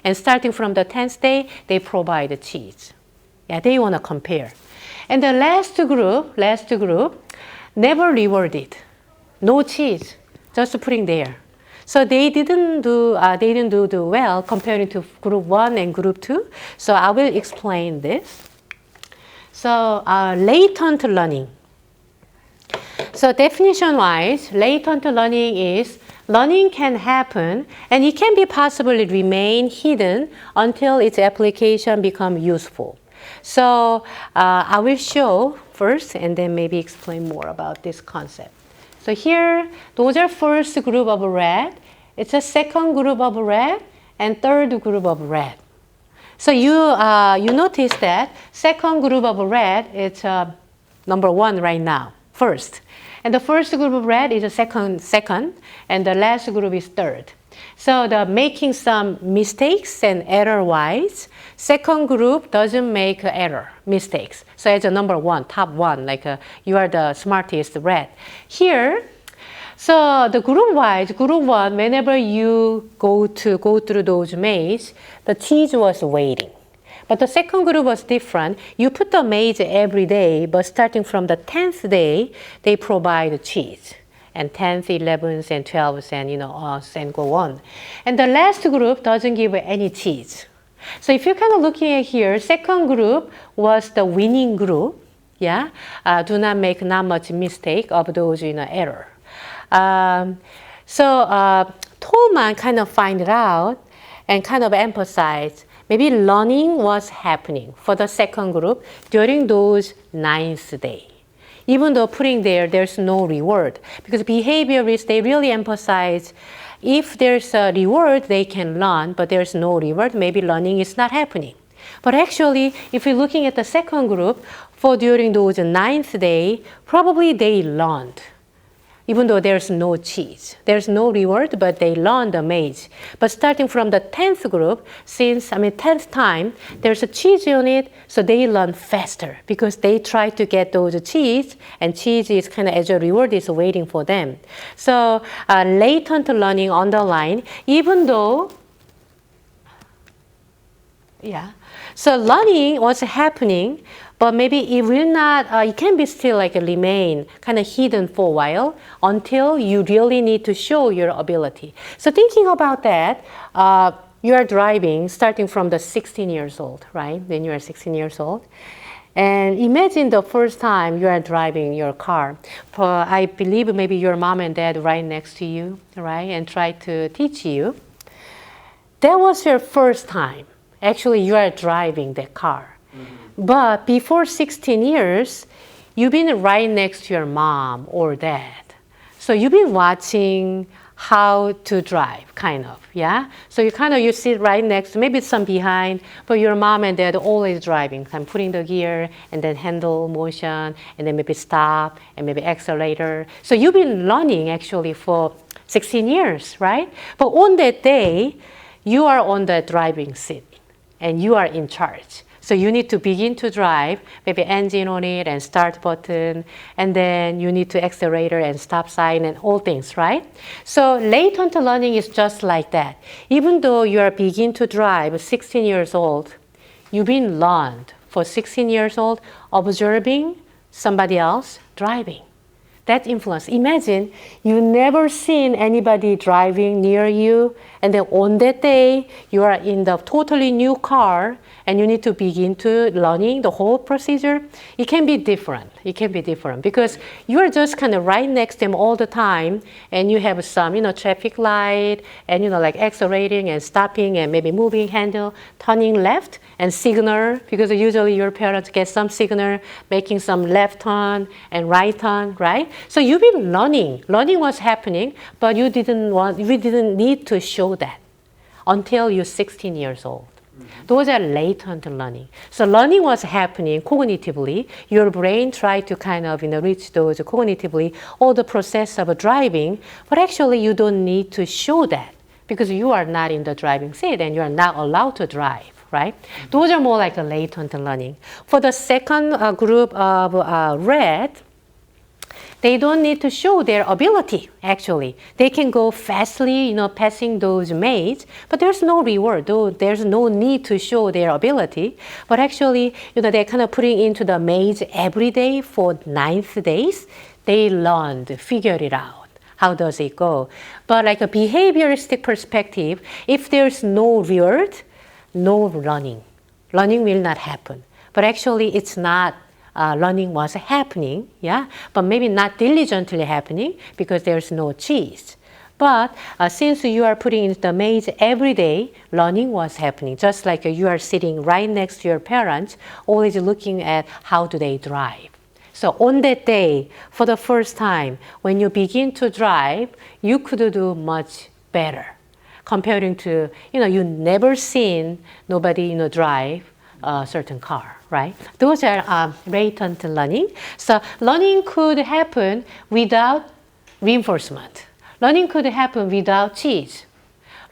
A: And starting from the 10th day, they provide the cheese. Yeah, they want to compare. And the last group, never rewarded. No cheese, just putting there. So they didn't do well comparing to group 1 and group 2. So I will explain this. So latent learning. So definition-wise, latent learning is learning can happen and it can be possibly remain hidden until its application becomes useful. So I will show first and then maybe explain more about this concept. So here, those are first group of rat. It's a second group of rat and third group of rat. So you notice that second group of rat, it's number 1 right now, first. And the first group of rat is a second, and the last group is third. So the making some mistakes and error-wise, second group doesn't make mistakes. So it's a number 1, top 1, like you are the smartest rat. Here, so the group-wise, group 1, whenever you go through those mazes, the cheese was waiting. But the second group was different. You put the maze every day, but starting from the 10th day, they provide cheese. And 10th, 11th, and 12th, and and go on. And the last group doesn't give any cheese. So if you're kind of looking at here, second group was the winning group. Yeah, do not make not much mistake of those error. So Tolman kind of find it out and kind of emphasize maybe learning was happening for the second group during those 9th day. Even though putting there's no reward. Because behaviorists, they really emphasize if there's a reward, they can learn, but there's no reward, maybe learning is not happening. But actually, if you're looking at the second group, for during those 9th day, probably they learned. Even though there's no cheese. There's no reward, but they learn the maze. But starting from the 10th group, 10th time, there's a cheese on it, so they learn faster because they try to get those cheese, and cheese is kind of as a reward is waiting for them. So latent learning underline, even though Yeah. So learning was happening, but maybe it will not, it can be still like remain kind of hidden for a while until you really need to show your ability. So thinking about that, you are driving starting from the 16 years old, right? When you are 16 years old. And imagine the first time you are driving your car. I believe maybe your mom and dad right next to you, right? And try to teach you. That was your first time. Actually, you are driving that car. But before 16 years, you've been right next to your mom or dad. So you've been watching how to drive, kind of, yeah? So you sit right next, maybe some behind, but your mom and dad always driving, kind of putting the gear and then handle motion and then maybe stop and maybe accelerator. So you've been learning actually for 16 years, right? But on that day, you are on the driving seat and you are in charge. So you need to begin to drive, maybe engine on it and start button, and then you need to accelerator and stop sign and all things, right? So latent learning is just like that. Even though you are begin to drive 16 years old, you've been learned for 16 years old observing somebody else driving. That influence. Imagine you never seen anybody driving near you, and then on that day you are in the totally new car and you need to begin to learning the whole procedure. It can be different. It can be different because you are just kind of right next to them all the time, and you have some, traffic light and like accelerating and stopping and maybe moving handle, turning left and signal, because usually your parents get some signal, making some left turn and right turn, right? So you've been learning. Learning was happening, but you didn't need to show that until you're 16 years old. Those are latent learning. So learning was happening cognitively. Your brain tried to kind of reach those cognitively, all the process of driving, but actually you don't need to show that because you are not in the driving seat and you are not allowed to drive. Right? Those are more like a latent learning. For the second group of red, they don't need to show their ability, actually. They can go fastly, passing those mates, but there's no reward. There's no need to show their ability. But actually, they're kind of putting into the maze every day for 9 days. They learned, figured it out. How does it go? But like a behavioristic perspective, if there's no reward, no learning. Learning will not happen. But actually, it's not learning was happening, yeah? But maybe not diligently happening because there's no cheese. But since you are putting in the maze every day, learning was happening. Just like you are sitting right next to your parents, always looking at how do they drive. So on that day, for the first time, when you begin to drive, you could do much better. Comparing to, you never seen nobody, drive a certain car, right? Those are latent learning. So learning could happen without reinforcement. Learning could happen without cheese.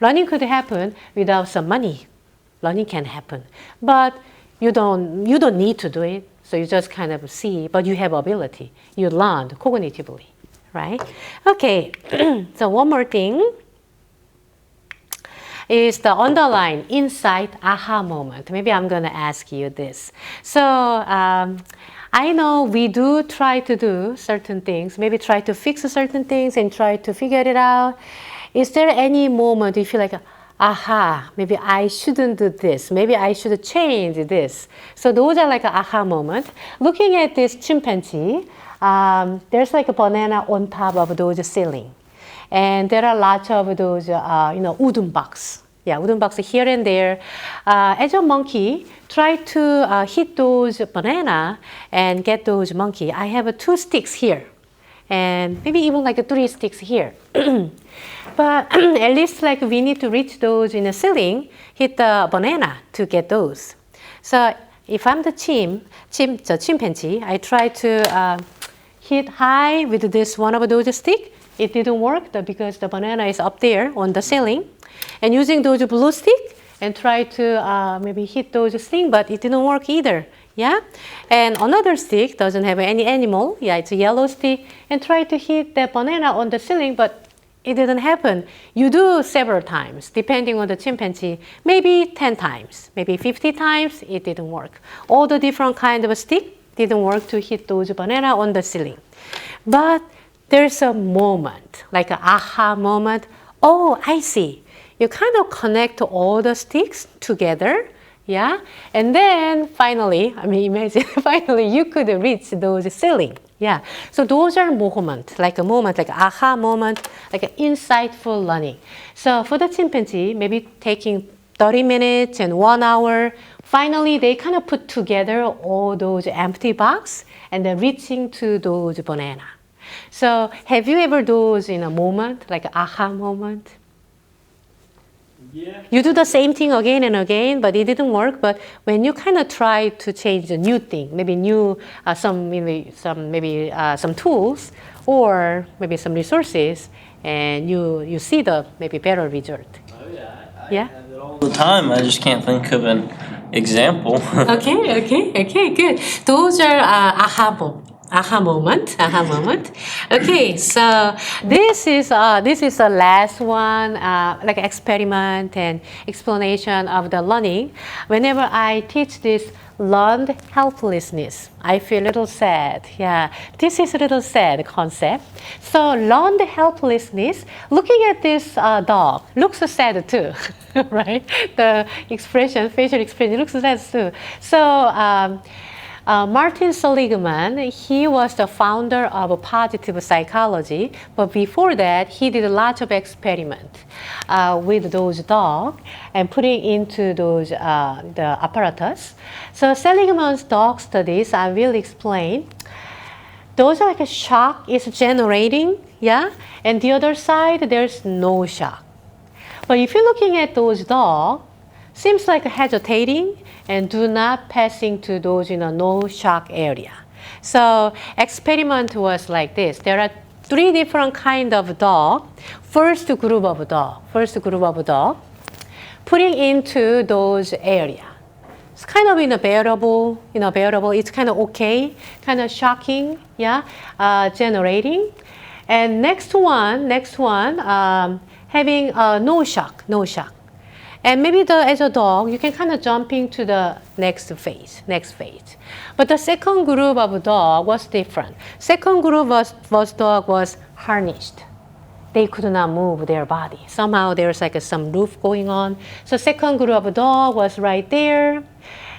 A: Learning could happen without some money. Learning can happen, but you don't need to do it. So you just kind of see, but you have ability. You learned cognitively, right? Okay. So one more thing is the underlying insight aha moment. Maybe I'm going to ask you this. So I know we do try to do certain things, maybe try to fix certain things and try to figure it out. Is there any moment you feel like, aha, maybe I shouldn't do this. Maybe I should change this. So those are like an aha moment. Looking at this chimpanzee, there's like a banana on top of those ceiling. And there are lots of those, wooden box. Yeah, wooden box here and there. As a monkey, try to hit those banana and get those monkey. I have 2 sticks here. And maybe even like 3 sticks here. But at least like we need to reach those in the ceiling, hit the banana to get those. So if I'm the chimpanzee, I try to hit high with this one of those sticks. It didn't work because the banana is up there on the ceiling. And using those blue sticks and try to maybe hit those things, but it didn't work either. Yeah? And another stick doesn't have any animal. Yeah, it's a yellow stick. And try to hit the banana on the ceiling, but it didn't happen. You do several times, depending on the chimpanzee, maybe 10 times, maybe 50 times, it didn't work. All the different kind of stick didn't work to hit those banana on the ceiling. But there's a moment, like an aha moment. Oh, I see. You kind of connect all the sticks together, yeah? And then finally, imagine, finally you could reach those ceiling. Yeah, so those are moments, like a moment, like aha moment, like an insightful learning. So for the chimpanzee, maybe taking 30 minutes and 1 hour, finally they kind of put together all those empty box and then reaching to those banana. So have you ever those in a moment, like aha moment?
E: Yeah.
A: You do the same thing again and again, but it didn't work. But when you kind of try to change a new thing, maybe new some tools or maybe some resources, and you see the maybe better result.
E: Oh yeah.
A: Yeah.
E: Have it all the time. I just can't think of an example.
A: Okay, good. Those are aha moment. Okay, so this is the last one, like experiment and explanation of the learning. Whenever I teach this learned helplessness, I feel a little sad. Yeah, this is a little sad concept. So learned helplessness, looking at this dog, looks sad too, right? The expression, facial expression looks sad too. So Martin Seligman, he was the founder of positive psychology, but before that, he did a lot of experiments with those dogs and putting into those the apparatus. So Seligman's dog studies, I will explain. Those are like a shock is generating, yeah, and the other side there's no shock. But if you're looking at those dogs, seems like hesitating and do not passing to those in a no shock area. So experiment was like this. There are 3 different kind of dog. First group of dog, putting into those area. It's kind of in a bearable, it's kind of okay, kind of shocking, yeah, generating. And next one, having no shock. And maybe as a dog, you can kind of jumping to the next phase. But the second group of dog was different. Second group was dog was harnessed. They could not move their body. Somehow there's like some roof going on. So second group of dog was right there,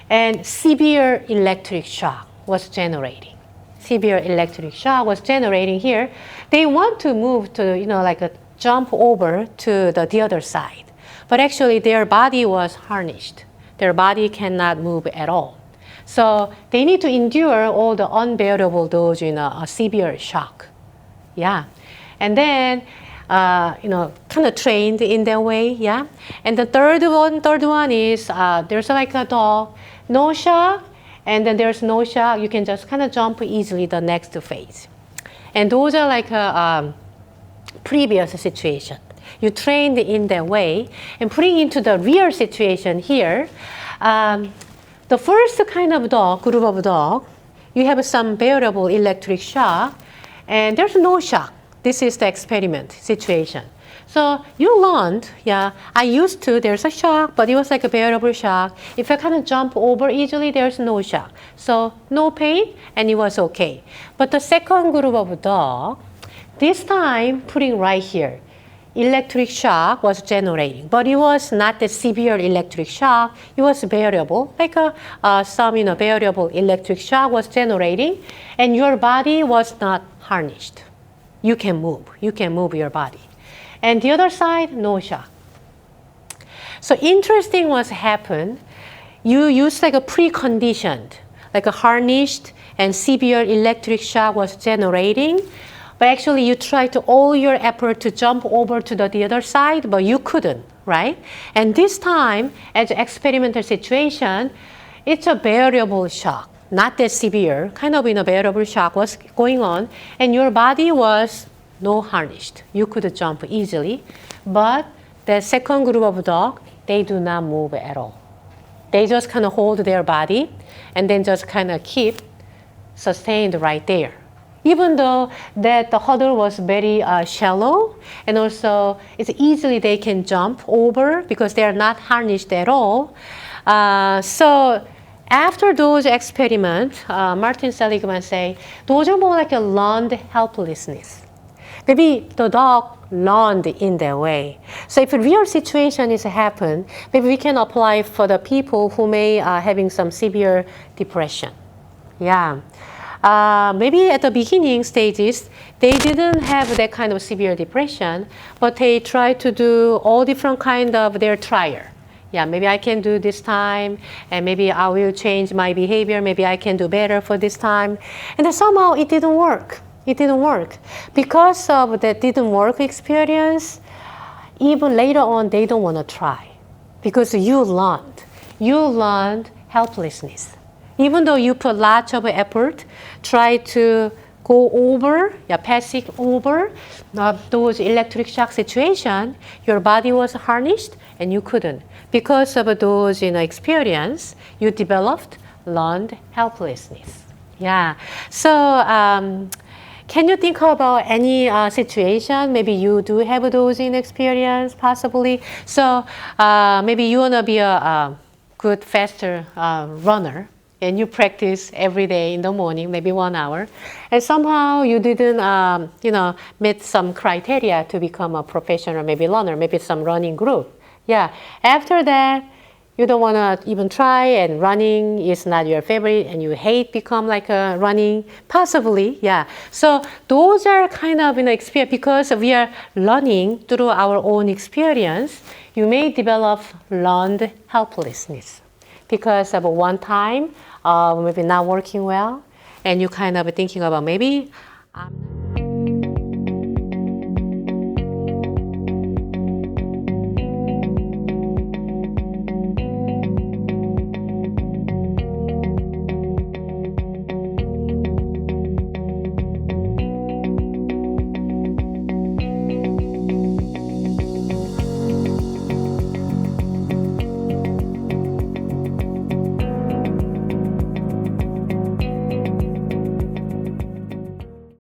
A: and severe electric shock was generating. Here. They want to move to, like a jump over to the other side. But actually their body was harnessed. Their body cannot move at all. So they need to endure all the unbearable dose in a severe shock. Yeah. And then, kind of trained in that way. Yeah. And the third one is there's like a dog, no shock, and then there's no shock. You can just kind of jump easily the next phase. And those are like a previous situation. You trained in that way, and putting into the real situation here, the first kind of group of dog, you have some bearable electric shock, and there's no shock. This is the experiment situation. So you learned, I used to, there's a shock, but it was like a bearable shock. If I kind of jump over easily, there's no shock. So no pain, and it was okay. But the second group of dog, this time putting right here, electric shock was generating, but it was not the severe electric shock. It was bearable, like some bearable electric shock was generating, and your body was not harnessed. You can move your body. And the other side, no shock. So interesting what's happened. You use like a preconditioned, like a harnessed and severe electric shock was generating. But actually you tried to all your effort to jump over to the other side, but you couldn't, right? And this time, as an experimental situation, it's a bearable shock, not that severe, kind of a bearable shock was going on, and your body was no harnessed. You could jump easily, but the second group of dog, they do not move at all. They just kind of hold their body and then just kind of keep sustained right there. Even though that the hurdle was very shallow, and also it's easily they can jump over because they are not harnessed at all. So after those experiments, Martin Seligman say those are more like a learned helplessness. Maybe the dog learned in their way. So if a real situation is happen, maybe we can apply for the people who may having some severe depression. Yeah. Maybe at the beginning stages, they didn't have that kind of severe depression, but they tried to do all different kind of their trial. Yeah, maybe I can do this time, and maybe I will change my behavior. Maybe I can do better for this time. And then somehow it didn't work. It didn't work. Because of that didn't work experience, even later on, they don't want to try. Because you learned helplessness. Even though you put lots of effort, try to go over, passing over those electric shock situation, your body was harnessed and you couldn't. Because of those experience, you developed learned helplessness. Yeah. So can you think about any situation? Maybe you do have those in experience, possibly. So maybe you want to be a good, faster runner. And you practice every day in the morning, maybe 1 hour, and somehow you didn't, meet some criteria to become a professional, maybe runner, maybe some running group. Yeah. After that, you don't want to even try, and running is not your favorite, and you hate become like a running, possibly. Yeah. So those are kind of experience because we are learning through our own experience. You may develop learned helplessness because of one time. Maybe not working well, and you kind of thinking about maybe I'm not